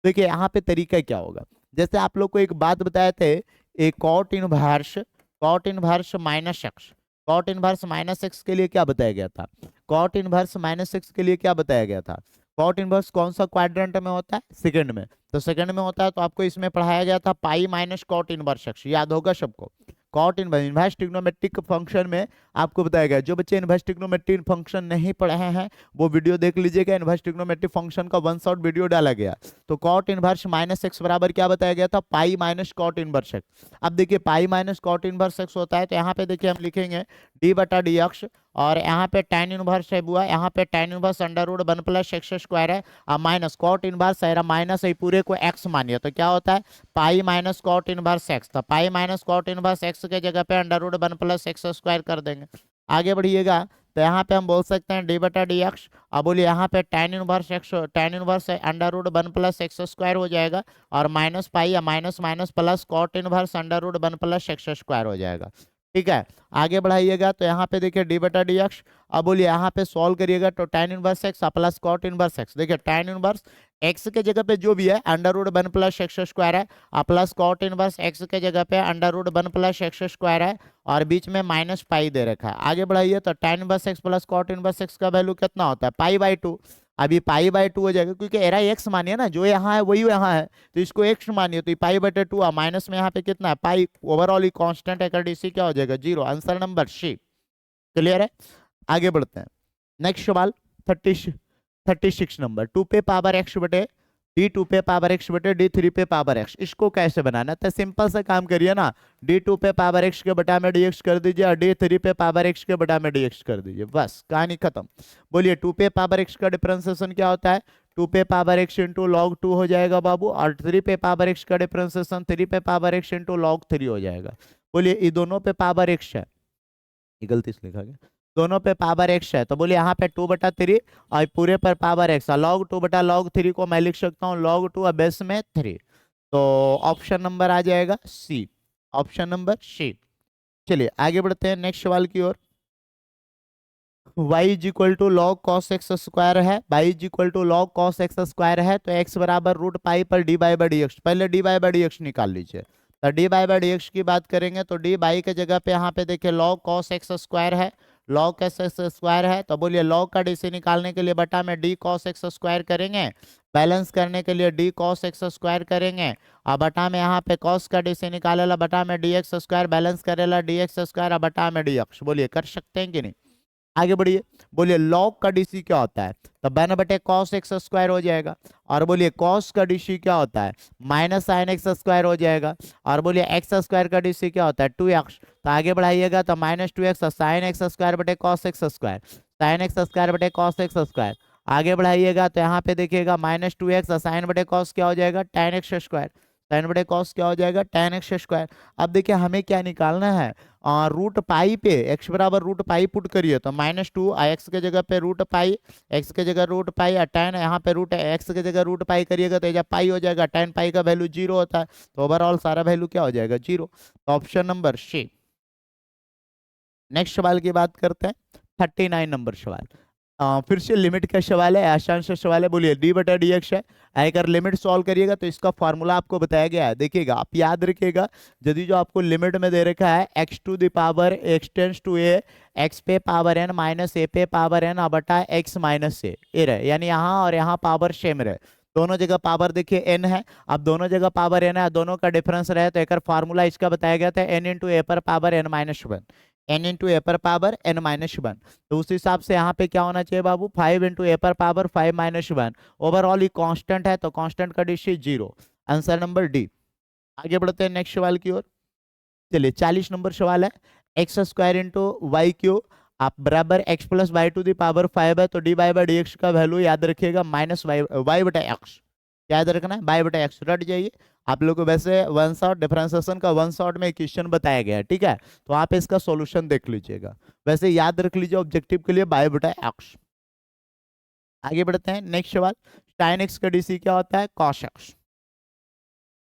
देखिए यहाँ पे तरीका क्या होगा, जैसे आप लोग को एक बात बताए थे, एक cot inverse minus x, cot inverse minus x के लिए क्या बताया गया था, कॉट इनवर्स माइनस एक्स के लिए क्या बताया गया था। कॉट इनवर्स कौन सा क्वाड्रेंट में होता है, सेकंड में। तो सेकंड में होता है तो आपको इसमें पढ़ाया गया था pi minus cot inverse x, याद होगा सबको। कॉट इनवर्स ट्रिग्नोमेट्रिक फंक्शन में आपको बताया गया। जो बच्चे इनवर्स ट्रिग्नोमेट्रिक फंक्शन नहीं पढ़े हैं वो वीडियो देख लीजिएगा, इनवर्स ट्रिग्नोमेट्रिक फंक्शन का वन शॉट वीडियो डाला गया। तो कॉट इनवर्स माइनस एक्स बराबर क्या बताया गया था, pi minus cot inverse x. अब देखिए pi minus cot inverse x होता है तो यहाँ पे देखिए हम लिखेंगे डी बटा डी एक्स, और यहाँ पे tan इनवर्स है बुआ, यहाँ पे tan inverse under root one plus x square है, और माइनस कॉट इनवर्स है माइनस है पूरे को x मानिए तो क्या होता है pi minus cot inverse X. तो pi minus cot inverse x के जगह पे under root one plus x square कर देंगे। आगे बढ़िएगा तो यहाँ पे हम बोल सकते हैं डी बटा डी एक्स। अब बोलिए यहाँ पे tan inverse x, tan inverse under root one plus x square हो जाएगा, और माइनस पाई या minus minus plus cot inverse under root one plus x square हो जाएगा। ठीक है, आगे बढ़ाइएगा तो यहाँ पे देखिए डी बटा डी एक्स। अब बोलिए यहाँ पे सॉल्व करिएगा तो tan inverse x plus cot inverse x. देखिए tan इनवर्स एक्स के जगह पे जो भी है under root one plus x square है, प्लस कॉट इनवर्स एक्स के जगह पे under root one plus x square है, और बीच में माइनस पाई दे रखा है। आगे बढ़ाइए तो tan inverse x plus cot inverse x का वैल्यू कितना होता है पाई बाई टू। अभी पाई बाई टू हो जाएगा क्योंकि एरा एक्स मानिए ना, जो यहाँ है वही यहाँ है तो इसको एक्स मानिए तो पाई बटे टू, माइनस में यहाँ पे कितना है पाई, ओवरऑल ही कांस्टेंट है, डीसी क्या हो जाएगा zero. Answer number C. Clear है, आगे बढ़ते हैं। नेक्स्ट सवाल 36 नंबर, टू पे पावर एक्स बटे डी टू पे पावर एक्स बटे डी थ्री पे पावर एक्स, इसको कैसे बनाना है। तो सिंपल से काम करिए ना, डी टू पे पावर एक्स के बटा में डी एक्स कर दीजिए और डी थ्री पे पावर एक्स के बटा में डी एक्स कर दीजिए, बस कहानी खत्म। बोलिए टू पे पावर एक्स का डिफरेंशिएशन क्या होता है, टू पे power x into log to हो जाएगा बाबू, और थ्री पे पावर एक्स का डिफरेंशिएशन थ्री पे power x into log three हो जाएगा। बोलिए ये दोनों पे पावर एक्स है, ये गलती से लिखा गया, दोनों पे पावर एक्स है तो बोलिए यहाँ पे टू बटा थ्री और पूरे पर पावर एक्स, लॉग टू बटा लॉग थ्री को मैं लिख सकता हूँ लॉग टू और बेस में थ्री। तो ऑप्शन नंबर आ जाएगा सी, ऑप्शन नंबर सी। चलिए आगे बढ़ते हैं नेक्स्ट सवाल की ओर। y is equal to log cos X square है, y is equal to log cos X square है तो x बराबर रूट पाई पर D by by D X. पहले D by by D X निकाल लीजिए। तो D by by D X की बात करेंगे तो डी बाई के जगह पे यहाँ पे देखिए लॉग कॉस एक्स स्क्वायर है, लॉग एक्स स्क्वायर है तो बोलिए लॉग का डी से निकालने के लिए बटा में डी कॉस एक्स स्क्वायर करेंगे, बैलेंस करने के लिए डी कॉस एक्स स्क्वायर करेंगे, और बटा में यहाँ पे कॉस का डी से निकालेला बटा में डी एक्स स्क्वायर, बैलेंस करेला डी एक्स स्क्वायर और बटा में डी एक्स। बोलिए कर सकते हैं कि नहीं, आगे बढ़िए। बोलिए लॉग का डीसी क्या होता है, तो वन बटे कॉस एक्स स्क्वायर हो जाएगा, और बोलिए कॉस का डीसी क्या होता है माइनस साइन एक्स स्क्वायर हो जाएगा, और बोलिए एक्स स्क्वायर का डीसी क्या होता है टू एक्स। तो आगे बढ़ाइएगा तो minus two X sine X square बटे cos X square, sine X square बटे कॉस एक्स स्क्वायर। आगे बढ़ाइएगा तो यहाँ पे देखिएगा माइनस टू एक्स साइन बटे कॉस क्या हो जाएगा टेन एक्स स्क्वायर, साइन बटे कॉस क्या हो जाएगा टेन एक्स स्क्वायर। अब देखिए हमें क्या निकालना है, रूट पाई पे एक्स बराबर रूट पाई पुट करिए तो माइनस टू एक्स के जगह पे रूट पाई, एक्स के जगह रूट पाई और टेन यहाँ पे रूट एक्स के जगह रूट पाई करिएगा तो जब पाई हो जाएगा, टेन पाई का वैल्यू जीरो होता है तो ओवरऑल सारा वैल्यू क्या हो जाएगा जीरो। तो ऑप्शन नंबर सी। नेक्स्ट सवाल की बात करते हैं 39 नंबर सवाल। फिर से लिमिट का सवाल है, आसान सा सवाल है। बोलिए डी बटा डी एक्स है, अगर लिमिट सॉल्व करिएगा तो इसका फॉर्मूला आपको बताया गया है, देखिएगा आप याद रखिएगा। यदि जो आपको लिमिट में दे रखा है x to the power x tends to a, x पे पावर एन माइनस ए पे पावर एन बटा एक्स माइनस ए रहे, यानी यहाँ और यहाँ पावर सेम रहे, दोनों जगह पावर देखिए एन है। अब दोनों जगह पावर एन है, दोनों का डिफरेंस रहे तो एक फार्मूला इसका बताया गया था एन इंटू ए पर power N minus one, N into A पर पावर एन माइनस वन। तो उस हिसाब से यहाँ पे क्या होना चाहिए बाबू फाइव इंटू ए पर power five minus one, overall ही कांस्टेंट है तो कांस्टेंट का DC zero, answer number D. आगे बढ़ते हैं नेक्स्ट सवाल की ओर। चलिए 40 नंबर सवाल है, x square into y q आप बराबर x plus y to the power five है तो D Y by D x का वैल्यू याद रखिएगा माइनस वाई बटा एक्स, याद रखना है वाई बटा एक्स, रट जाइए। आप लोग को वैसे वन शॉट डिफरेंशिएशन का वन शॉट में क्वेश्चन बताया गया है, ठीक है, तो आप इसका सॉल्यूशन देख लीजिएगा, वैसे याद रख लीजिए ऑब्जेक्टिव के लिए वाई बटा एक्स। आगे बढ़ते हैं नेक्स्ट सवाल, साइन एक्स का डीसी क्या होता है कॉस एक्स।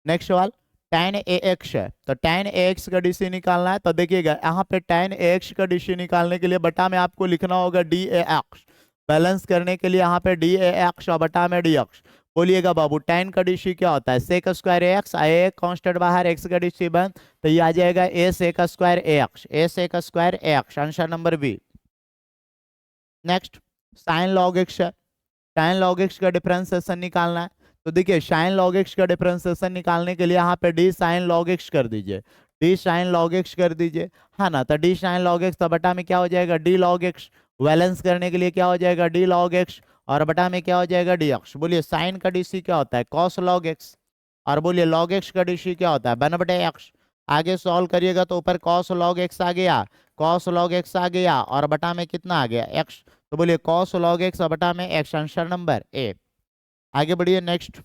नेक्स्ट सवाल tan ax है, तो tan ax का डीसी निकालना है। तो देखिएगा यहाँ पे tan ax का डीसी निकालने के लिए बटा में आपको लिखना होगा dax, बैलेंस करने के लिए यहाँ पे dax और बटा में dx। बोलिएगा बाबू tan का डीसी क्या होता है, सेक स्क्वायर ax, आए कांस्टेंट बाहर x का डीसी बन, तो ये आ जाएगा a sec square ax, a sec square ax, answer number B. Next sine log x है, साइन लॉग एक्स का डिफरेंशिएशन निकालना है। तो देखिए साइन लॉग एक्स का डिफरेंशिएशन निकालने के लिए यहाँ पे डी साइन लॉग एक्स कर दीजिए, डी साइन लॉग एक्स कर दीजिए, है ना। तो डी साइन लॉग एक्स तो बटा में क्या हो जाएगा डी लॉग एक्स, बैलेंस करने के लिए क्या हो जाएगा डी लॉग एक्स, और बटा में क्या हो जाएगा डी एक्स। बोलिए साइन का डीसी क्या होता है कॉस लॉग एक्स, और बोलिए लॉग एक्स का डीसी क्या होता है वन बटे एक्स। आगे सॉल्व करिएगा तो ऊपर कॉस लॉग एक्स आ गया, कॉस लॉग एक्स आ गया, और बटा में कितना आ गया एक्स। तो बोलिए कॉस लॉग एक्स बटा में एक्स, आंसर नंबर ए। आगे बढ़िए नेक्स्ट।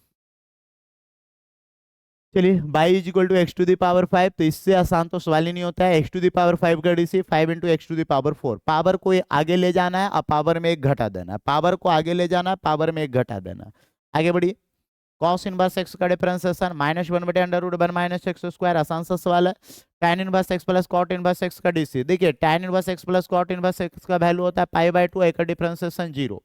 चलिए y is equal to x to the power 5, तो इससे आसान तो सवाल ही नहीं होता है। एक्स टू दी पावर 5 का DC 5 into x to the power 4, power को आगे ले जाना है और पावर में एक घटा देना है, पावर को आगे ले जाना है, पावर में एक घटा देना है। आगे बढ़िए। कॉस इनवर्स एक्स का डिफरेंशिएशन माइनस वन बटे under root one minus x square, आसान सा सवाल है। tan inverse x plus cot inverse x का डीसी, देखिए tan inverse x plus cot inverse x का वैल्यू होता है पाई बाय 2, का डिफरेंशिएशन 0,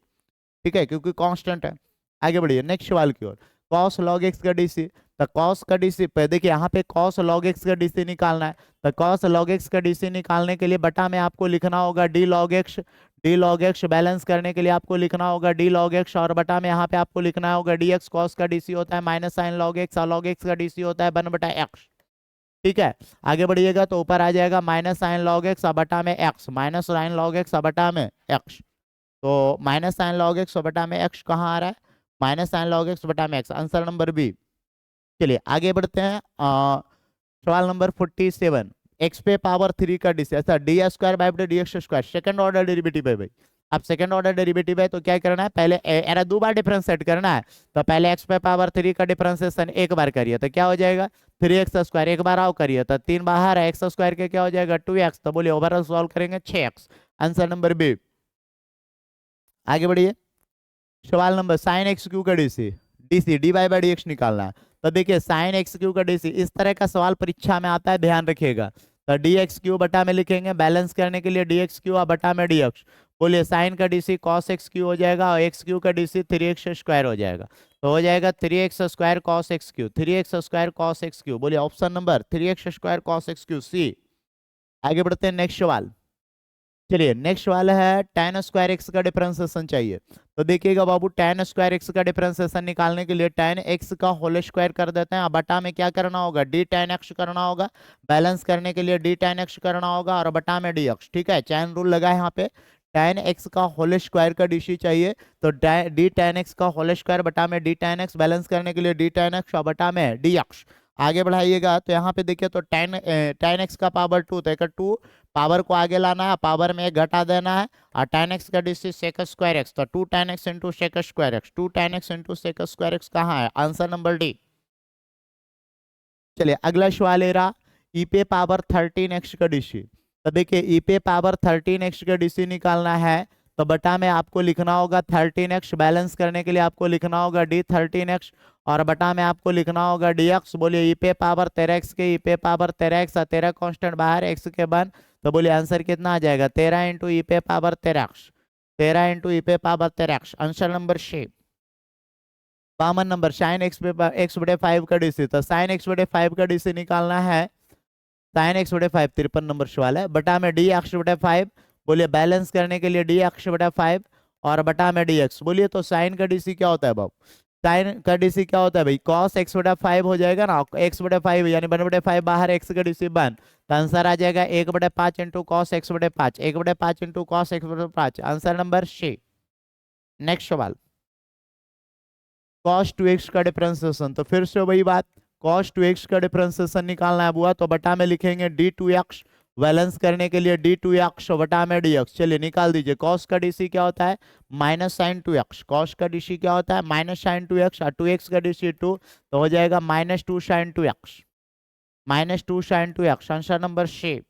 ठीक है, क्योंकि कांस्टेंट है। आगे बढ़िए नेक्स्ट सवाल की ओर। कॉस लॉग एक्स का डीसी, तो कॉस का डीसी पे देखिए यहाँ पे कॉस लॉग एक्स का डीसी निकालना है। तो कॉस लॉग एक्स का डीसी निकालने के लिए बटा में आपको लिखना होगा D log x, D log x balance करने के लिए आपको लिखना होगा डी लॉग एक्स, और बटा में यहाँ पे आपको लिखना होगा डी एक्स। कॉस का डीसी होता है माइनस साइन लॉग एक्स, और लॉग एक्स का डीसी होता है वन बटा एक्स, ठीक है। आगे बढ़िएगा तो ऊपर आ जाएगा माइनस साइन लॉग एक्स बटा में x, minus sign log x बटा में एक्स। तो माइनस साइन लॉग एक्स बटा में एक्स कहाँ आ रहा है, माइनस साइन लॉग एक्स बटा में एक्स, आंसर नंबर बी। चलिए आगे बढ़ते हैं। सवाल नंबर 47, एक्स पे पावर 3 का डीसी, ऐसा डी स्क्वायर बाई बटे D X square, second order derivative है भाई। अब सेकंड ऑर्डर डेरिवेटिव है तो क्या करना है, पहले एरा दो बार डिफरेंस सेट करना है। तो पहले एक्स पे पावर 3 का डिफरेंशिएशन एक बार करिए तो क्या हो जाएगा 3x स्क्वायर, एक बार आओ करिए तो 3 बाहर है, एक्स स्क्वायर के क्या हो जाएगा 2x, तो बोलिए ओवरऑल सॉल्व करेंगे 6x, आंसर नंबर बी। आगे बढ़िए। सवाल नंबर साइन एक्स क्यू का DC, DC d Y by D x निकालना है। तो देखिए साइन एक्स क्यू का डीसी, इस तरह का सवाल परीक्षा में आता है, ध्यान रखिएगा। तो डी एक्स क्यू बटा में लिखेंगे, बैलेंस करने के लिए डी एक्स क्यू और बटा में डी एक्स। बोलिए साइन का डीसी कॉस एक्स क्यू हो जाएगा, और एक्स क्यू का डीसी 3x स्क्वायर हो जाएगा, तो हो जाएगा 3x square cos X cube, 3x square cos X cube. बोलिए option number 3x square cos X cube C. आगे बढ़ते हैं नेक्स्ट सवाल। चलिए नेक्स्ट वाला है tan स्क्वायर एक्स का डिफरेंशिएशन चाहिए। तो देखिएगा बाबू tan स्क्वायर एक्स का डिफरेंशिएशन निकालने के लिए tan एक्स का होल स्क्वायर कर देते हैं, बटा में क्या करना होगा डी tan एक्स करना होगा, बैलेंस करने के लिए डी tan एक्स करना होगा, और बटा में डी एक्स, ठीक है। चैन रूल लगा है यहाँ पे, tan एक्स का होल स्क्वायर का डीसी चाहिए, तो डी tan एक्स का होल स्क्वायर बटा में डी tan एक्स, बैलेंस करने के लिए डी tan एक्स और बटा में डी एक्स। आगे बढ़ाइएगा तो यहाँ पे देखिए तो tan एक्स का पावर 2, तो 2 पावर को आगे लाना है, पावर में एक घटा देना है, और tan एक्स का डीसी सेक स्क्वायर एक्स, तो 2 tan x into sec square x, 2 tan x into sec square x कहाँ है, आंसर नंबर डी। चलिए अगला सवाल ले रहा ई पे पावर 13x का डीसी। तो देखिए ई पे पावर 13x का डीसी निकालना है, तो बटा में आपको लिखना होगा 13x, बैलेंस करने के लिए आपको लिखना होगा डी 13x, और बटा में आपको लिखना होगा dx। बोलिए ई पे पावर 13x के ई पे पावर 13x, 13 कांस्टेंट बाहर x के बन, तो बोलिए आंसर कितना आ जाएगा 13 इंटू ई पे पावर 13x, 13 इंटू ई पे power 13x, answer number C. 52 number sine x पे एक्स बटे 5 का डीसी, तो साइन एक्स बटे 5 का डीसी निकालना है, साइन एक्स बटे 5 53 नंबर सवाल है, बटा में डी एक्स बटे 5। बोलिए बैलेंस करने के लिए डी एक्स बटा 5 और बटा में डी एक्स। बोलिए तो साइन का डीसी क्या होता है बाबू, साइन का डीसी क्या होता है भाई कॉस एक्स बटा 5 हो जाएगा ना, एक्स बटे 5 यानी 1 बटे 5 बाहर एक्स का डीसी 1, तो आंसर आ जाएगा 1 बटे 5 इंटू कॉस एक्स बटे 5, 1 बटे 5 इंटू कॉस एक्स बटे 5, आंसर नंबर सी। नेक्स्ट सवाल cos 2x का डिफरेंशिएशन, तो फिर से वही बात, cos 2x का डिफरेंशिएशन निकालना है बुआ, तो बटा में लिखेंगे d2x, बैलेंस करने के लिए d2x बटा में dx। चलिए निकाल दीजिए, cos का डीसी क्या होता है माइनस साइन 2x, cos का डीसी क्या होता है माइनस साइन 2x, और 2x का डीसी 2, तो हो जाएगा minus 2 sine 2x, minus 2 sine 2x, answer number C.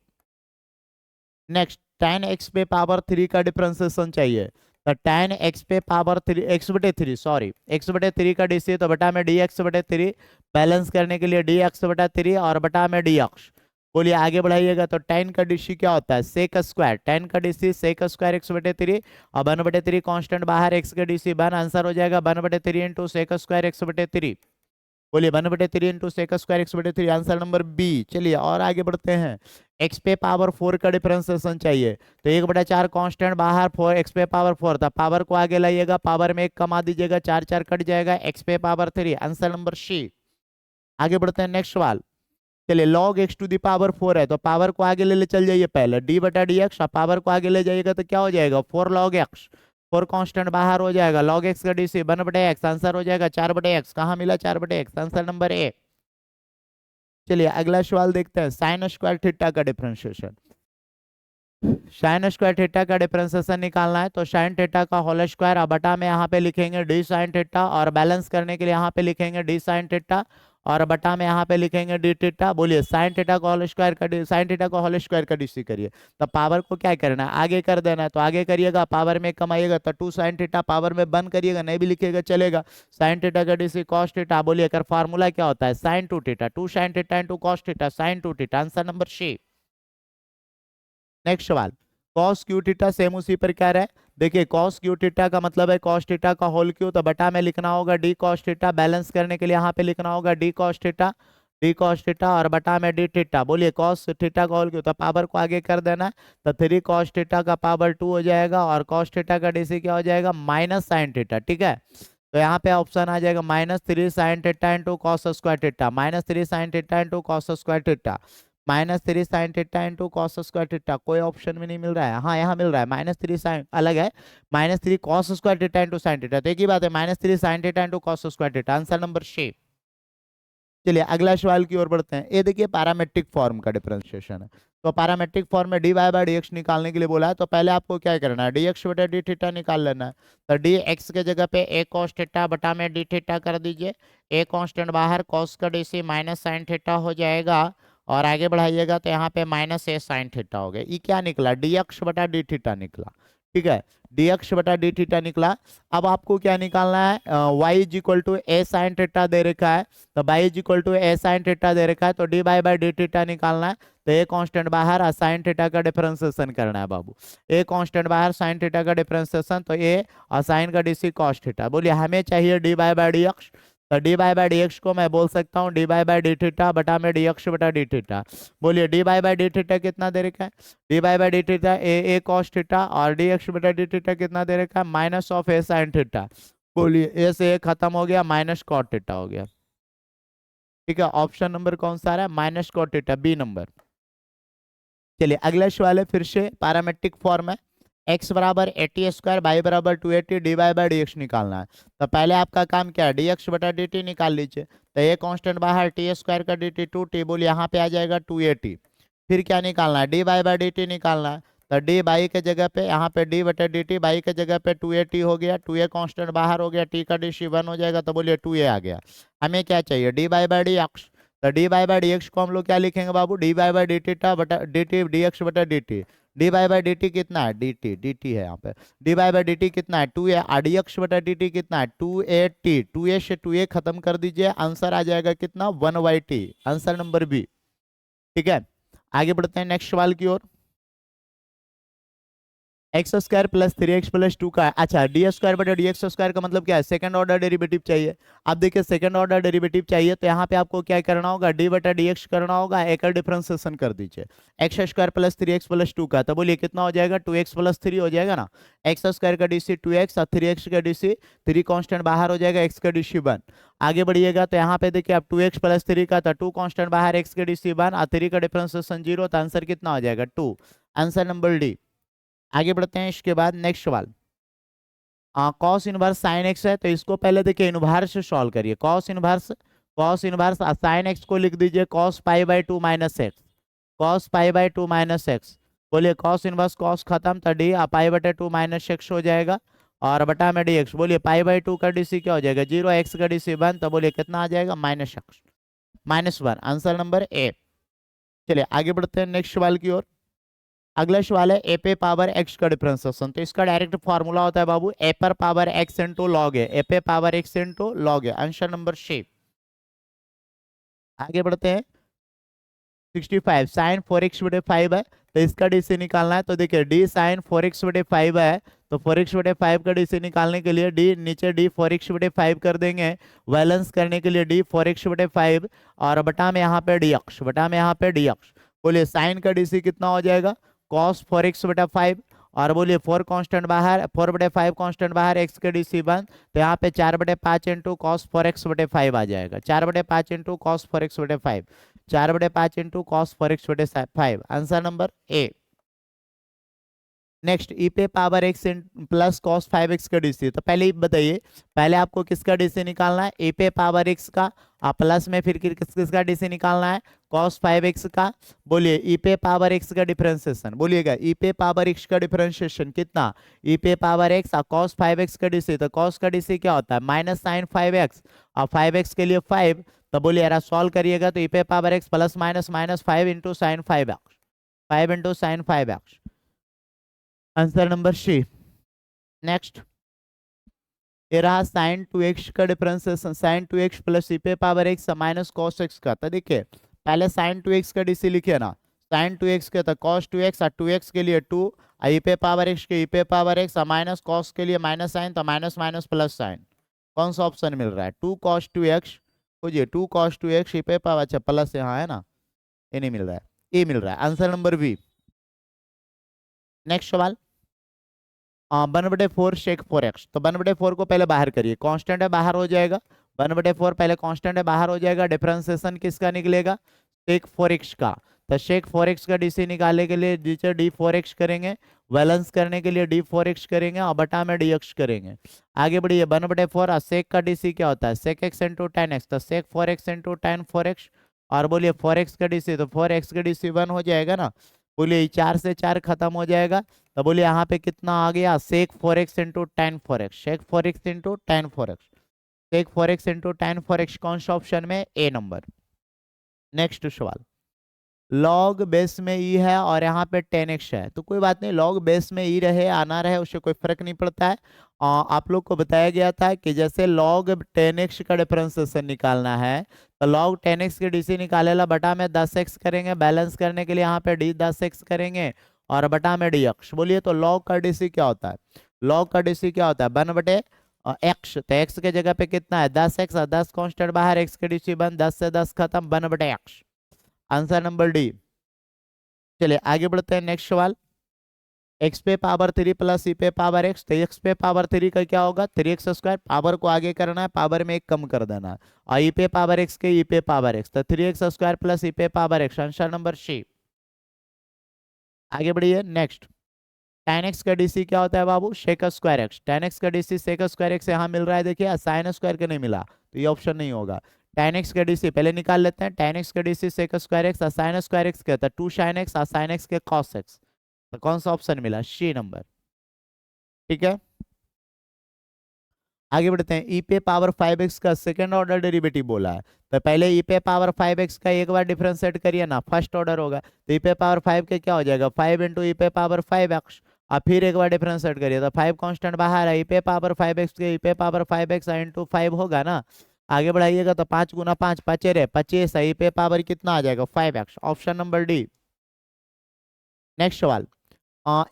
Next tan x पे पावर 3 का डिफरेंशिएशन चाहिए, तो tan x पे पावर 3 x बटे 3 सॉरी x बटे 3 का डीसी तो बटा में dx बटे 3 बैलेंस करने के लिए dx बटा 3 और बटा में dx। बोलिए आगे बढ़ाइएगा तो tan का डीसी क्या होता है sec स्क्वायर, tan का डीसी sec स्क्वायर x बटे 3 और 1 बटे 3 कांस्टेंट बाहर x का डीसी 1 आंसर हो जाएगा 1 बटे 3 इंटू sec स्क्वायर x बटे 3। बोलिए 1 बटे 3 इंटू सेक स्क्वायर एक्स बटे 3 आंसर नंबर बी। चलिए और आगे बढ़ते हैं। एक्स पे पावर 4 का डिफरेंशिएशन चाहिए तो 1/4 कांस्टेंट बाहर 4 एक्स पे पावर 4 था, पावर को आगे लाइएगा, पावर में 1 कमा दीजिएगा, 4 4 कट जाएगा, एक्स पे पावर 3 आंसर नंबर सी। आगे बढ़ते हैं नेक्स्ट सवाल। चलिए log x to the power 4 है तो पावर को आगे ले चल जाइए पहले d बटा डी एक्स, पावर को आगे ले जाइएगा तो क्या हो जाएगा 4 log x, 4 कांस्टेंट बाहर हो जाएगा, log x का डीसी 1 बटे एक्स आंसर हो जाएगा 4 बटे एक्स। कहाँ मिला 4 बटे एक्स आंसर नंबर ए। चलिए अगला सवाल देखते हैं साइन स्क्वायर थीटा का डिफरेंशिएशन। साइन स्क्वायर थीटा का डिफरेंशिएशन निकालना है तो साइन थीटा का होल स्क्वायर बटा में यहाँ पे लिखेंगे डी साइन थीटा और बैलेंस करने के लिए यहाँ पे लिखेंगे डी साइन थीटा और बटा में यहाँ पे लिखेंगे डी थीटा। बोलिए साइन थीटा का होल स्क्वायर का साइन थीटा का होल स्क्वायर का डीसी करिए तो पावर को क्या करना है आगे कर देना है तो आगे करिएगा, पावर में कमाइएगा तो 2 साइन थीटा, पावर में बंद करिएगा नहीं भी लिखिएगा चलेगा, साइन थीटा का डीसी कॉस थीटा। बोलिए कर फार्मूला क्या होता है sine 2 theta, 2 sine theta into cos theta, sine 2 theta answer number C. Next सवाल cos क्यू थीटा सेम उसी प्रकार है। देखिए cos क्यू थीटा का मतलब है cos थीटा का होल क्यू तो बटा में लिखना होगा d cos थीटा, बैलेंस करने के लिए यहाँ पे लिखना होगा d cos theta, d cos theta और बटा में d थीटा। बोलिए cos थीटा का होल क्यू तो पावर को आगे कर देना तो 3 cos थीटा का पावर 2 हो जाएगा और cos थीटा का डीसी क्या हो जाएगा माइनस साइन थीटा। ठीक है तो यहाँ पे ऑप्शन आ जाएगा -3 sine theta into cos square theta, -3 sine theta into cos square theta, -3 sine theta into cos square theta. कोई ऑप्शन में नहीं मिल रहा है, हाँ यहाँ मिल रहा है -3 साइन अलग है, -3 cos square theta into sine theta तो एक ही बात है -3 sine theta into cos square theta answer number C. चलिए अगला सवाल की ओर बढ़ते हैं। ये देखिए पैरामेट्रिक फॉर्म का डिफरेंशिएशन है तो पैरामेट्रिक फॉर्म में d Y by D x निकालने के लिए बोला है तो पहले आपको क्या करना है डी एक्स बटा डी थीटा निकाल लेना है तो डी एक्स के जगह पे ए कॉस थीटा बटा में डी थीटा कर दीजिए, ए कांस्टेंट बाहर कॉस का डीसी माइनस साइन थीटा हो जाएगा और आगे बढ़ाइएगा तो यहाँ पे माइनस ए साइन थीटा हो गया। ये क्या निकला डी एक्स बटा डी थीटा निकला। ठीक है डी एक्स बटा डी थीटा निकला। अब आपको क्या निकालना है y is equal to A sine theta दे रखा है तो y is equal to A sine theta दे रखा है तो D by by D theta निकालना है तो ए कांस्टेंट बाहर साइन थीटा का डिफरेंशिएशन करना है बाबू, ए कांस्टेंट बाहर साइन थीटा का डिफरेंशिएशन तो ए और साइन का डीसी कॉस थीटा। बोलिए हमें चाहिए D by by D x तो D by by D X को मैं बोल सकता हूँ D by by D theta बटा में डी एक्स बटा डी थीटा। बोलिए D by by D theta कितना दे रखा है D by by D theta A cos theta और डी एक्स बटा डी थीटा कितना दे रखा है minus of A sine theta. बोलिए ए से ए खत्म हो गया माइनस कॉट थीटा हो गया। ठीक है ऑप्शन नंबर कौन सा आ रहा है minus cot theta B number. चलिए अगला सवाल है फिर से पैरामेट्रिक फॉर्म है x बराबर 80 स्क्वायर y बराबर 280 d Y by D x निकालना है तो पहले आपका काम क्या है डी एक्स बटा डी टी निकाल लीजिए तो ये कांस्टेंट बाहर टी स्क्वायर का डी टी 2t। बोलिए यहाँ पे आ जाएगा 280। फिर क्या निकालना है d Y by D t निकालना है तो डी बाई के जगह पे यहाँ पे डी बटे डी टी, बाई के जगह पे 280 हो गया, 2a कांस्टेंट बाहर हो गया, टी का डी सी 1 हो जाएगा तो बोलिए 2a आ गया। हमें क्या चाहिए D by by D x तो D by by D X को हम लोग क्या लिखेंगे बाबू D by by D theta बटा डी टी डी एक्स बटा D T. D by by D T कितना है डी टी है यहाँ पे D by by D T कितना है 2a और डी एक्स बटा डी टी कितना है 2a t, 2a से 2a खत्म कर दीजिए आंसर आ जाएगा कितना 1/t आंसर नंबर बी। ठीक है आगे बढ़ते हैं नेक्स्ट सवाल की ओर। X square plus 3x plus 2 का अच्छा डी स्क्वायर बटा डी एक्स स्क्वायर का मतलब क्या है सेकंड ऑर्डर डेरिवेटिव चाहिए। अब देखिए सेकंड ऑर्डर डेरिवेटिव चाहिए तो यहाँ पे आपको क्या करना होगा डी बटा डी एक्स करना होगा, एक डिफरेंशिएशन कर दीजिए x square plus 3x plus 2 का तो बोलिए कितना हो जाएगा 2x प्लस 3 हो जाएगा ना, एक्स स्क्वायर का डीसी 2x और 3x का डीसी 3 कांस्टेंट बाहर हो जाएगा, x का डीसी 1। आगे बढ़िएगा तो यहाँ पे देखिए अब 2x प्लस 3 का तो 2 कांस्टेंट बाहर x का डीसी 1 और 3 का डिफरेंशिएशन 0 तो आंसर कितना हो जाएगा 2 आंसर नंबर डी। आगे बढ़ते हैं इसके बाद नेक्स्ट सवाल कॉस इनवर्स साइन एक्स है तो इसको पहले देखिए इनवर्स से सॉल्व करिए कॉस इनवर्स साइन एक्स को लिख दीजिए cos pi by 2 minus x, cos pi by 2 minus x. बोलिए कॉस इनवर्स कॉस खत्म तो डी पाई बटे 2 माइनस एक्स हो जाएगा और बटा में डी एक्स। बोलिए पाई बाई 2 का डीसी क्या हो जाएगा 0, एक्स का डीसी 1 तो बोलिए कितना आ जाएगा minus x -1 answer number A. चलिए आगे बढ़ते हैं नेक्स्ट सवाल की ओर। अगला सवाल है ए पे पावर एक्स का डिफरेंशिएशन। तो इसका डायरेक्ट फॉर्मूला होता है बाबू ए पर पावर एक्स इंटू लॉग है, ए पे पावर एक्स इंटू लॉग है। Answer number C. आगे बढ़ते हैं। 65 साइन 4x बटे 5 है, तो इसका डीसी निकालना है। तो देखिए डी साइन 4x बटे 5 है, तो 4x बटे 5 का डीसी निकालने के लिए डी नीचे डी 4x बटे 5 कर देंगे, बैलेंस करने के लिए डी 4x बटे 5 और बटा में यहाँ पे डी अक्ष, बटा में यहाँ पे डी अक्ष। बोलिए साइन का डीसी कितना हो जाएगा, कॉस 4x बटा 5 और बोलिए 4 कांस्टेंट बाहर, 4 बटे 5 कांस्टेंट बाहर, x के डीसी 1, तो यहाँ पे 4 बटे 5 इंटू कॉस 4x बटे 5 आ जाएगा। 4 बटे 5 इंटू कॉस 4x बटे 5, 4 बटे 5 इंटू कॉस 4x बटे 5। Answer number A. नेक्स्ट ई पे power x plus cos 5x का डीसी। तो पहले बताइए, पहले आपको किसका डीसी निकालना है, ए पे पावर एक्स का, प्लस में फिर किसका डीसी निकालना है, कॉस 5x का। बोलिए ई पे पावर एक्स का डिफरेंशिएशन, बोलिएगा ई पे पावर एक्स का डिफरेंशिएशन कितना, ई पे पावर एक्स और कॉस 5x का डीसी। तो कॉस का डीसी क्या होता है, माइनस साइन 5x और 5x के लिए 5। तो बोलिए यार सॉल्व करिएगा, तो ई पे power x plus minus minus 5 into sine 5x, 5 into sine 5x। Answer number C. Next ये रहा साइन 2x का differentiation, sign 2x plus E पे power x minus cos x का। तो देखिए पहले साइन 2x का डीसी लिखिए ना, साइन 2x के तो कॉस 2x और 2x के लिए 2, ई पे पावर एक्स के ई पे पावर एक्स माइनस कॉस के लिए माइनस साइन, तो माइनस माइनस प्लस साइन। कौन सा ऑप्शन मिल रहा है, 2 cos 2x, खोजिए 2 cos 2x ई पे पावर, अच्छा प्लस यहाँ है ना, ये नहीं मिल रहा है, ये मिल रहा है। Answer number B. नेक्स्ट सवाल 1/4 शेक 4x। तो 1/4 को पहले बाहर करिए, कांस्टेंट है बाहर हो जाएगा, 1/4 पहले कांस्टेंट है बाहर हो जाएगा, डिफरेंशिएशन किसका निकलेगा, शेक 4x का। तो शेक 4x का डीसी निकालने के लिए नीचे डी 4x करेंगे, बैलेंस करने के लिए डी 4x करेंगे और बटा में डी x करेंगे। आगे बढ़िए 1/4 और शेक का डीसी क्या होता है, sec x into tan X, तो sec 4x into tan 4x और बोलिए 4x का डीसी, तो 4x का डीसी 1 हो जाएगा ना। बोलिए 4 से 4 खत्म हो जाएगा, तो बोलिए यहाँ पे कितना आ गया, सेक 4x into tan 4x, shake 4x into tan 4x, सेक 4x इंटू टेन 4x। कौन सा ऑप्शन में, ए नंबर। नेक्स्ट सवाल लॉग बेस में ई है और यहाँ पे 10x है, तो कोई बात नहीं, लॉग बेस में ई रहे आना रहे उससे कोई फर्क नहीं पड़ता है। आप लोग को बताया गया था कि जैसे लॉग 10x का डिफरेंशिएशन निकालना है, तो लॉग 10x के डीसी निकालेला, बटा में 10x करेंगे, बैलेंस करने के लिए यहाँ पे डी 10x करेंगे और बटा में डी x। बोलिए तो लॉग का डीसी क्या होता है, लॉग का डीसी क्या होता है, 1/x, तो x के जगह पे कितना है 10x और 10 कांस्टेंट बाहर, x के डीसी 1, 10 से 10 खत्म, 1/x। Answer number D. चलिए आगे बढ़ते हैं। नेक्स्ट सवाल x पे पावर 3 प्लस ई पे पावर x, तो x पे पावर 3 का क्या होगा, 3x स्क्वायर, पावर को आगे करना है, पावर में एक कम कर देना है, और ई पे पावर x के ई पे पावर x, तो 3x स्क्वायर प्लस ई पे power x। Answer number C. आगे बढ़िए। नेक्स्ट tan x का डीसी क्या होता है बाबू, sec square x, tan x का डीसी शेक स्क्वायर x यहाँ मिल रहा है, देखिए साइन स्क्वायर का नहीं मिला, तो ये ऑप्शन नहीं होगा। tan x का डीसी पहले निकाल लेते हैं, tan x का डीसी शेक स्क्वायर x और साइन स्क्वायर x कहता है 2 sin x और साइन x के cos x, तो कौन सा ऑप्शन मिला, सी नंबर। ठीक है आगे बढ़ते हैं। ई पे पावर 5x का सेकंड ऑर्डर डेरिवेटिव बोला है, तो पहले ई पे पावर 5x का एक बार डिफरेंशिएट करिए ना, फर्स्ट ऑर्डर होगा, तो ई पे पावर 5 के क्या हो जाएगा, 5 इंटू ई पे पावर 5x, और फिर एक बार डिफरेंशिएट करिए, तो 5 कांस्टेंट बाहर है, ई पे पावर 5x के ई पे पावर 5x इंटू 5 होगा ना। आगे बढ़ाइएगा तो 5 गुना 5 पचेरे 25, ई पे पावर कितना आ जाएगा 5x। Option number D. Next सवाल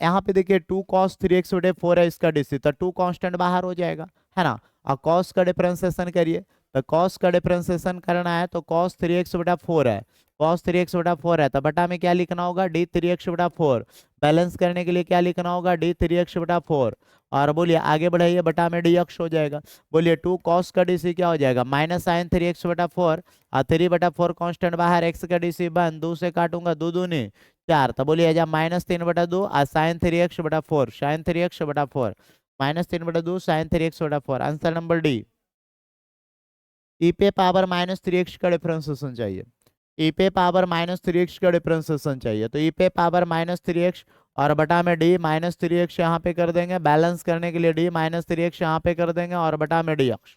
यहाँ पे देखिए 2 cos 3x बटे 4 है इसका डीसी, तो 2 कांस्टेंट बाहर हो जाएगा है ना, और cos का डिफरेंशिएशन करिए, तो cos का डिफरेंशिएशन करना है, तो cos 3x बटा 4 है, cos 3x बटा 4 है, तो बटा में क्या लिखना होगा, d 3x बटा 4, बैलेंस करने के लिए क्या लिखना होगा, d 3x बटा 4, और बोलिए आगे बढ़ाइए, बटा में dx हो जाएगा। बोलिए 2 cos का डीसी क्या हो जाएगा, माइनस साइन 3x बटा 4 और 3 बटा 4 कांस्टेंट बाहर, x का डीसी 1, 2 से काटूंगा 2 दूनी 4, तो बोलिए जा -3 बटा 2 और साइन 3x बटा 4, साइन 3x बटा 4, -3 बटा 2 साइन 3x बटा 4। Answer number D. ई पे पावर -3x का डिफरेंशिएशन चाहिए, ई पे पावर -3x का डिफरेंशिएशन चाहिए, तो ई पे पावर -3x और बटा में डी -3x यहाँ पे कर देंगे, बैलेंस करने के लिए डी -3x यहाँ पे कर देंगे और बटा में डी x।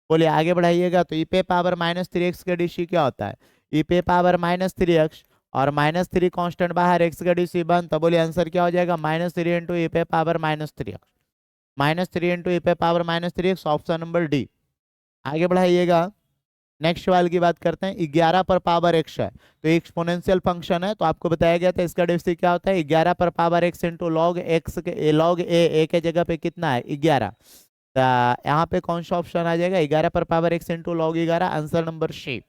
बोलिए आगे बढ़ाइएगा, तो ई पे पावर -3x का डीसी क्या होता है, ई पे पावर -3x और -3 कांस्टेंट बाहर, x का DC 1, तो बोलिए आंसर क्या हो जाएगा, -3 इंटू ई पे पावर -3x, -3 इंटू ई पे power -3x, option number D. आगे बढ़ाइएगा, नेक्स्ट वाले की बात करते हैं। 11 पर पावर x है, तो एक्सपोनेंशियल फंक्शन है, तो आपको बताया गया था इसका डेफिसिट क्या होता है, 11 पर power x into log x के लॉग ए के जगह पे कितना है 11, तो यहाँ पे कौन सा ऑप्शन आ जाएगा, 11 पर power x into log 11, answer number C.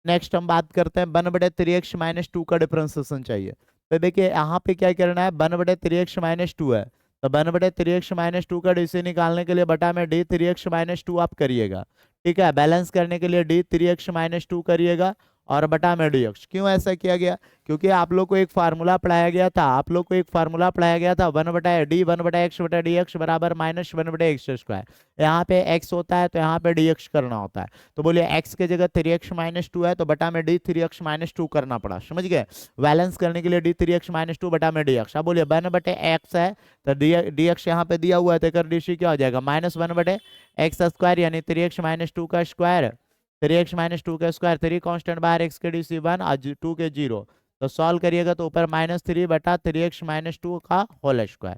Next हम बात करते हैं 1/3x - 2 का डिफरेंशिएशन चाहिए। तो देखिए यहाँ पे क्या करना है, 1/3x - 2 है, तो 1/3x - 2 का डीसी निकालने के लिए बटा में d3x - 2 आप करिएगा। ठीक है, बैलेंस करने के लिए d3x - 2 करिएगा और बटा में dx। क्यों ऐसा किया गया, क्योंकि आप लोग को एक फार्मूला पढ़ाया गया था, आप लोग को एक फार्मूला पढ़ाया गया था 1/x/dx बराबर -1/x²। यहाँ पे x होता है तो यहाँ पे dx करना होता है, तो बोलिए x के जगह 3x - 2 है, तो बटा में d3x - 2 करना पड़ा, समझ गए। बैलेंस करने के लिए d3x - 2 बटा में dx। अब बोलिए 1/x है, तो dx यहाँ पे दिया हुआ है, तो डी क्या हो जाएगा, -1/x², यानी 3x - 2 का स्क्वायर, 3x - 2 का स्क्वायर, 3 कांस्टेंट बाहर, x के DC 1 और 2 के 0, तो सॉल्व करिएगा तो ऊपर -3 बटा 3x - 2 का होल स्क्वायर।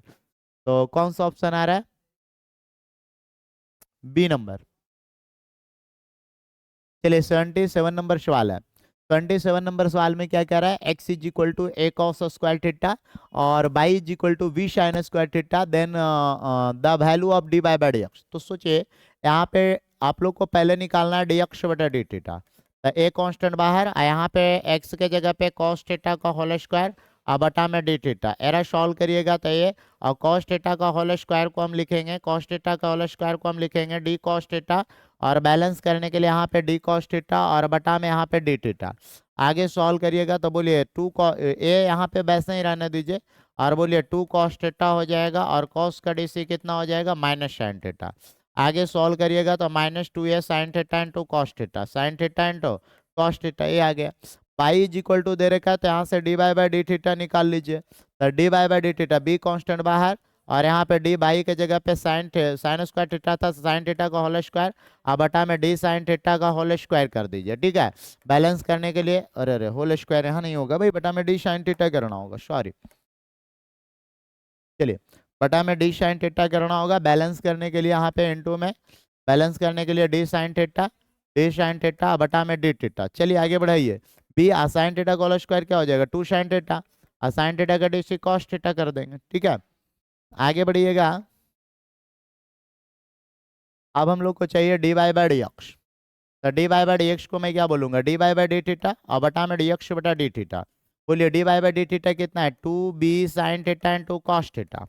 तो कौन सा ऑप्शन आ रहा है, बी नंबर। चलिए 77 नंबर सवाल है। 27 नंबर सवाल में क्या कह रहा है, x is equal to a cos square theta और y is equal to v sin square theta, then the value of dy by dx। तो सोचिए यहाँ पे आप लोग को पहले निकालना है dx बटा डी थीटा, तो a कांस्टेंट बाहर, यहाँ पे x के जगह पे cos थीटा का होल स्क्वायर और बटा में डी थीटा, एरा सॉल्व करिएगा तो ये, और cos थीटा का होल स्क्वायर को हम लिखेंगे, cos थीटा का होल स्क्वायर को हम लिखेंगे d cos थीटा, और बैलेंस करने के लिए यहाँ पे डी कॉस थीटा और बटा में यहाँ पे डी थीटा। आगे सॉल्व करिएगा तो बोलिए ए यहाँ पे वैसे ही रहने दीजिए, और बोलिए 2 कॉस थीटा हो जाएगा और कॉस का डीसी कितना हो जाएगा, -sin थीटा। आगे सॉल्व करिएगा तो -2a sin theta into cos theta, sin theta into cos theta, ये आ गया। पाई इज इक्वल टू दे रखा है, तो यहाँ से D by by D theta निकाल लीजिए, तो D by by D theta, be constant बाहर, और यहाँ पे डी बाई के जगह पे साइन स्क्वायर थीटा था, साइन थीटा का होल स्क्वायर, अब बटा में डी साइन थीटा का होल स्क्वायर कर दीजिए। ठीक है, बैलेंस करने के लिए, अरे अरे होल स्क्वायर यहाँ नहीं होगा भाई, बटा में डी साइन थीटा करना होगा, सॉरी। चलिए बटा में डी साइन थीटा करना होगा, बैलेंस करने के लिए यहाँ पे इनटू में, बैलेंस करने के लिए डी साइन थीटा बटा में डी थीटा। चलिए आगे बढ़ाइए, बी साइन थीटा का होल स्क्वायर क्या हो जाएगा, 2 साइन थीटा, साइन थीटा का डी सी कॉस थीटा कर देंगे। ठीक है, आगे बढ़िएगा, अब हम लोग को चाहिए D Y by D x, तो D Y by D X को मैं क्या बोलूंगा, D Y by D theta और बटा में डी एक्स बटा डी थीटा। बोलिए D Y by D theta कितना है, 2b sine theta into cos theta,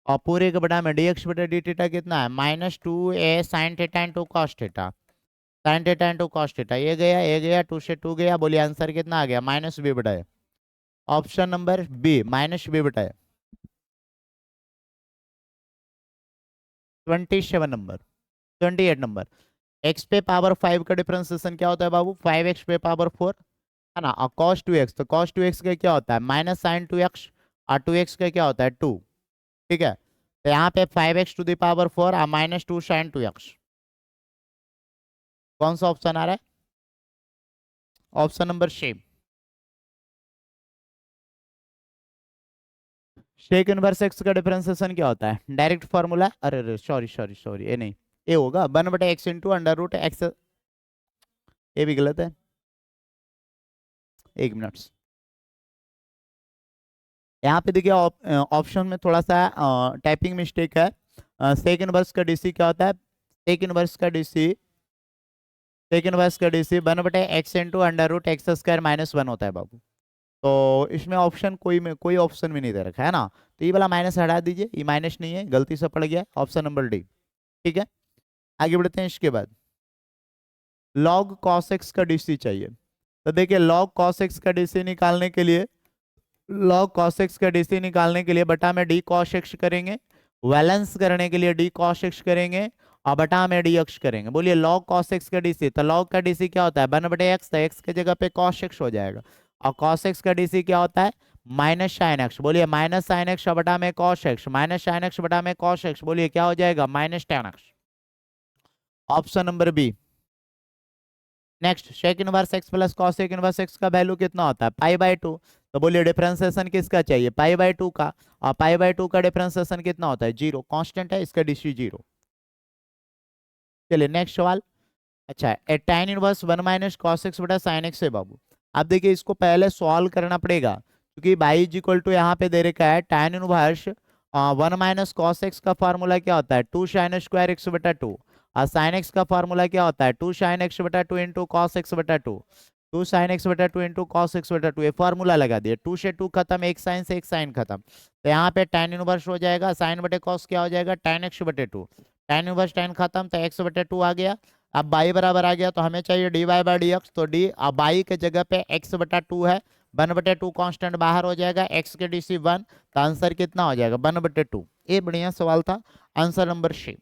और पूरे के बटा में डी एक्स बटा डी थीटा कितना है, -2a sine theta into cos theta, sine theta into cos theta, ये गया 2 से 2 गया, बोलिए आंसर कितना आ गया, -b बटा ए। ऑप्शन नंबर बी -b बटा ए। 27 नंबर, 28 नंबर, x पे पावर 5 का डिफरेंशिएशन क्या होता है बाबू, 5x पे पावर 4 है ना, और cos 2x, तो cos 2x का क्या होता है, -sin 2x, और 2x का क्या होता है 2। ठीक है, तो यहाँ पे 5x टू द पावर 4 और -2 sin 2x, कौन सा ऑप्शन आ रहा है, option number C. Sec inverse x का डिफरेंशिएशन क्या होता है, डायरेक्ट फॉर्मूला, अरे अरे सॉरी सॉरी सॉरी, ये नहीं, ये होगा 1/x into under root x, ये भी गलत है, एक मिनट। यहाँ पे देखिए ऑप्शन में थोड़ा सा टाइपिंग मिस्टेक है। सेक इनवर्स का डीसी क्या होता है, सेक इनवर्स का डीसी, सेक इनवर्स का DC 1/x into under root x square -1 होता है बाबू। तो इसमें ऑप्शन कोई ऑप्शन भी नहीं दे रखा है ना, तो ये वाला माइनस हटा दीजिए, ये माइनस नहीं है, गलती से पड़ गया, ऑप्शन नंबर डी। ठीक है, आगे बढ़ते हैं, इसके बाद लॉग कॉस एक्स का डीसी चाहिए। तो देखिए लॉग कॉस एक्स का डीसी निकालने के लिए, लॉग कॉस एक्स का डीसी निकालने के लिए बटा में डी कॉस एक्स करेंगे, बैलेंस करने के लिए डी कॉस एक्स करेंगे, और बटा में डी एक्स करेंगे। बोलिए लॉग कॉस एक्स का डीसी, तो लॉग का डीसी क्या होता है 1/x, तो एक्स के जगह पे कॉस एक्स हो जाएगा, और कॉस एक्स का डीसी क्या होता है -sin x, बोलिए -sin x बटा में cos x, -sin x बटा में cos x, बोलिए क्या हो जाएगा -tan x, option number B. Next sec inverse x plus cosec inverse x का वैल्यू कितना होता है पाई बाय टू। तो बोलिए डिफरेंशिएशन किसका चाहिए पाई बाय टू का, और पाई बाय टू का डिफरेंशिएशन कितना होता है जीरो, कांस्टेंट है इसका डीसी जीरो। चलिए नेक्स्ट सवाल। अच्छा ए tan inverse one minus cos x बटा साइन एक्स है बाबू। अब देखिए इसको पहले सॉल्व करना पड़ेगा क्योंकि बाई इज इक्वल टू यहाँ पे दे रखा है tan inverse one minus cos x का फॉर्मूला क्या होता है टू साइन स्क्वायर एक्स बटा टू, और साइन एक्स का फॉर्मूला क्या होता है टू साइन एक्स बटा टू इंटू कॉस एक्स बटा टू, टू साइन एक्स बटा टू इंटू कॉस एक्स बटा टू। ये फॉर्मूला लगा दिया, टू से टू खत्म, एक साइन से एक साइन खत्म, तो यहाँ पे tan इनवर्स हो जाएगा साइन बटे कॉस क्या हो जाएगा tan एक्स बटे टू, tan इनवर्स tan खत्म तो एक्स बटे टू आ गया। अब बाई बराबर आ गया तो हमें चाहिए D Y by D x, तो डी अब बाई के जगह पे एक्स बटा टू है, वन बटे टू कॉन्स्टेंट बाहर हो जाएगा, एक्स के डी सी वन, तो आंसर कितना हो जाएगा वन बटे टू। ये बढ़िया सवाल था, आंसर नंबर सी।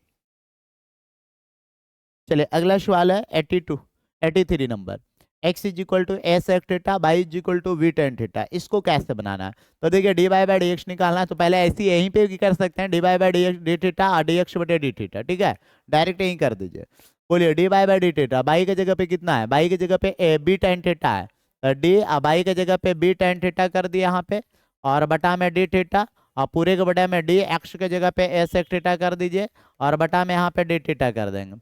चलिए अगला सवाल है 82 83 number. x is equal to a sec theta by is equal to v tan theta, इसको कैसे बनाना है। तो देखिए d Y by D x निकालना है तो पहले ऐसे यहीं पे भी कर सकते हैं d Y by D x d theta और डी एक्स बटे डी थीटा, ठीक है डायरेक्ट यहीं कर दीजिए। बोलिए D Y by D theta, by की जगह पे कितना है बाई की जगह पे ए बी टेन थीटा है, तो डी बाई की जगह पे बी टेन थीटा कर दिया यहाँ पे, और बटा में डी थीटा, और पूरे के बटा में डी एक्स के जगह पे ए सेक थीटा कर दीजिए, और बटा में यहाँ पे डी थीटा कर देंगे।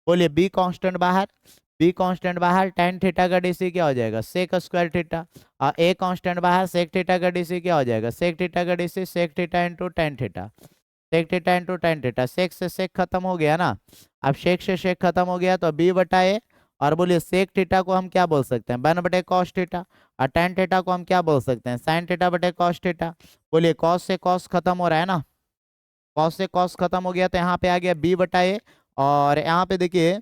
बोलिए बी कांस्टेंट बाहर, बी कांस्टेंट बाहर, tan थीटा का डीसी क्या हो जाएगा सेक स्क्वायर थीटा, और ए कांस्टेंट बाहर, सेक थीटा का डीसी क्या हो जाएगा सेक थीटा का DC sec theta into tan theta, sec theta into tan theta, sec से सेक खत्म हो गया ना। अब सेक से सेक खत्म हो गया तो बी बटा ए, और बोलिए सेक थीटा को हम क्या बोल सकते हैं वन बटे कॉस थीटा, और tan थीटा को हम क्या बोल सकते हैं साइन थीटा बटे कॉस थीटा। बोलिए कॉस से कॉस खत्म हो रहा है ना, कॉस से कॉस खत्म हो गया तो यहाँ पे आ गया बी बटा ए, और यहाँ पे देखिए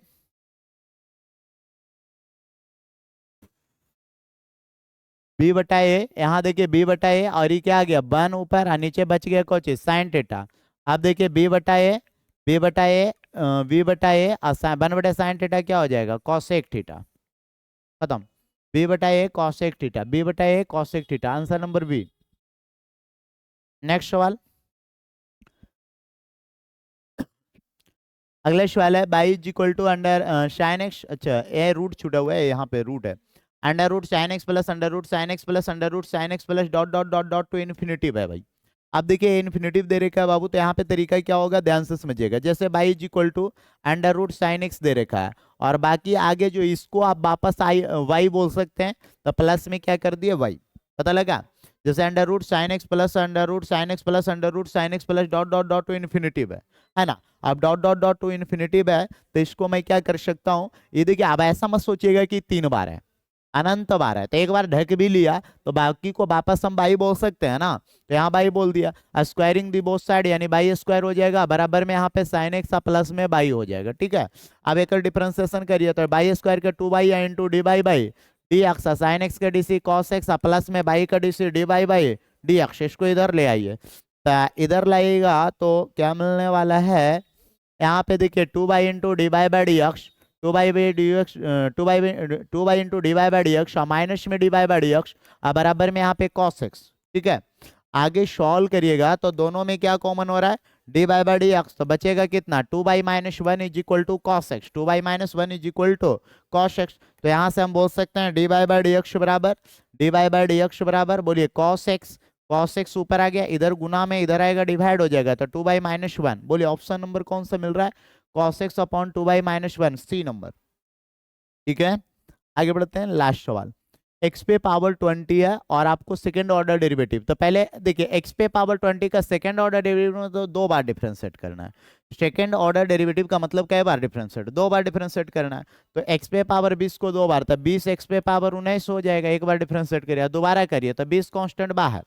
बी बटा ए, यहाँ देखिए बी बटा ए, और ये क्या आ गया वन ऊपर और नीचे बच गया कुछ साइन थीटा। अब देखिए बी बटा ए, बी बटा ए, बी बटा ए और वन बटे साइन थीटा क्या हो जाएगा कॉसेक थीटा, खत्म। बी बटा ए कॉसेक थीटा, बी बटा A cosec theta, answer number B. Next सवाल। अगला सवाल है Y is equal to under sine X, अच्छा ए रूट छूटा हुआ है यहाँ पे रूट है, under root sine x plus under root sine x plus under root sine x plus dot dot dot dot to infinitive है भाई। अब देखिए इन्फिनिटिव दे रखा है बाबू, तो यहाँ पे तरीका क्या होगा ध्यान से समझिएगा। जैसे Y is equal to under root sine X दे रखा है, और बाकी आगे जो इसको आप वापस आई वाई बोल सकते हैं, तो प्लस में क्या कर दिए वाई, पता लगा। जैसे under root sine x plus under root sine x plus under root sine x plus dot dot dot to infinitive है ना। अब dot dot dot to infinitive है तो इसको मैं क्या कर सकता हूँ, ये देखिए अब ऐसा मत सोचिएगा कि तीन बार है, अनंत बार है, तो एक बार ढक भी लिया तो बाकी को वापस हम बाई बोल सकते हैं ना, तो यहाँ बाई बोल दिया, स्क्वायरिंग दी बोथ साइड यानी बाई स्क्वायर हो जाएगा, बराबर में यहाँ पे साइन एक्स प्लस में बाई हो जाएगा, ठीक है। अब एक डिफरेंशिएशन करिए तो बाई स्क्वायर के to y into d by by D X, sine x का डीसी कॉस एक्स प्लस में बाई का DC D by by D x, इसको इधर ले आइए, तो इधर लाइएगा तो क्या मिलने वाला है, यहाँ पे देखिए two y into d by by D x, two y by D x, two y into d by by D x, minus में d by by D x, बराबर में यहाँ पे कॉस एक्स, ठीक है। आगे सॉल्व करिएगा तो दोनों में क्या कॉमन हो रहा है D by by D x, तो बचेगा कितना two by minus one is equal to cos x, two by minus one is equal to cos x, तो यहाँ से हम बोल सकते हैं d by by D x बराबर, d by by D x बराबर बोलिए कॉस एक्स, कॉस एक्स ऊपर आ गया, इधर गुना में इधर आएगा डिवाइड हो जाएगा, तो टू बाई माइनस वन, बोलिए ऑप्शन नंबर कौन सा मिल रहा है cos x upon two by minus one, C number, ठीक है। आगे बढ़ते हैं लास्ट सवाल। एक्स पे पावर 20 है और आपको सेकंड ऑर्डर डेरिवेटिव, तो पहले देखिए एक्स पे पावर 20 का सेकंड ऑर्डर डेरिवेटिव में तो दो बार डिफरेंशिएट करना है, सेकंड ऑर्डर डेरिवेटिव का मतलब कई बार डिफरेंशिएट, दो बार डिफरेंशिएट करना है, तो एक्स पे पावर 20 को दो बार, तो 20 एक्स पे पावर 19 हो जाएगा, एक बार डिफरेंशिएट करिए दोबारा करिए तो 20 कांस्टेंट बाहर,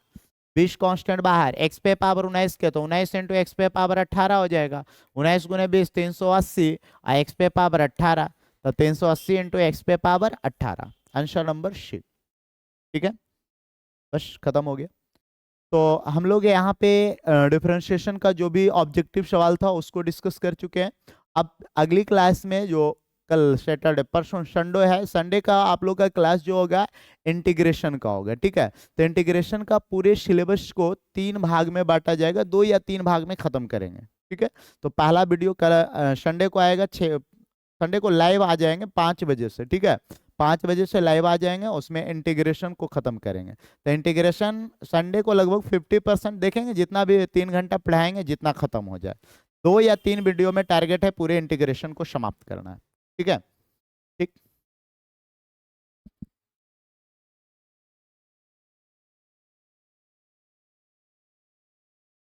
20 कांस्टेंट बाहर, एक्स पे पावर 19 के तो 19 इंटू एक्स पे पावर 18 हो जाएगा, 19 गुने 20 380, और एक्स पे पावर 18 तो 380 इंटू एक्स पे पावर 18, आंसर नंबर सी, ठीक है बस खत्म हो गया। तो हम लोग यहाँ पे डिफरेंशिएशन का जो भी ऑब्जेक्टिव सवाल था उसको डिस्कस कर चुके हैं। अब अगली क्लास में जो कल सैटरडे परसों संडे है, संडे का आप लोग का क्लास जो होगा इंटीग्रेशन का होगा, ठीक है। तो इंटीग्रेशन का पूरे सिलेबस को 3 भाग में बांटा जाएगा, 2 या 3 भाग में खत्म करेंगे, ठीक है। तो पहला वीडियो कल संडे को आएगा 6 संडे को लाइव आ जाएंगे 5 बजे से, ठीक है। 5 बजे से लाइव आ जाएंगे, उसमें इंटीग्रेशन को खत्म करेंगे। तो इंटीग्रेशन संडे को लगभग 50% देखेंगे, जितना भी 3 घंटा पढ़ाएंगे जितना खत्म हो जाए। 2 या 3 वीडियो में टारगेट है पूरे इंटीग्रेशन को समाप्त करना है, ठीक है। ठीक।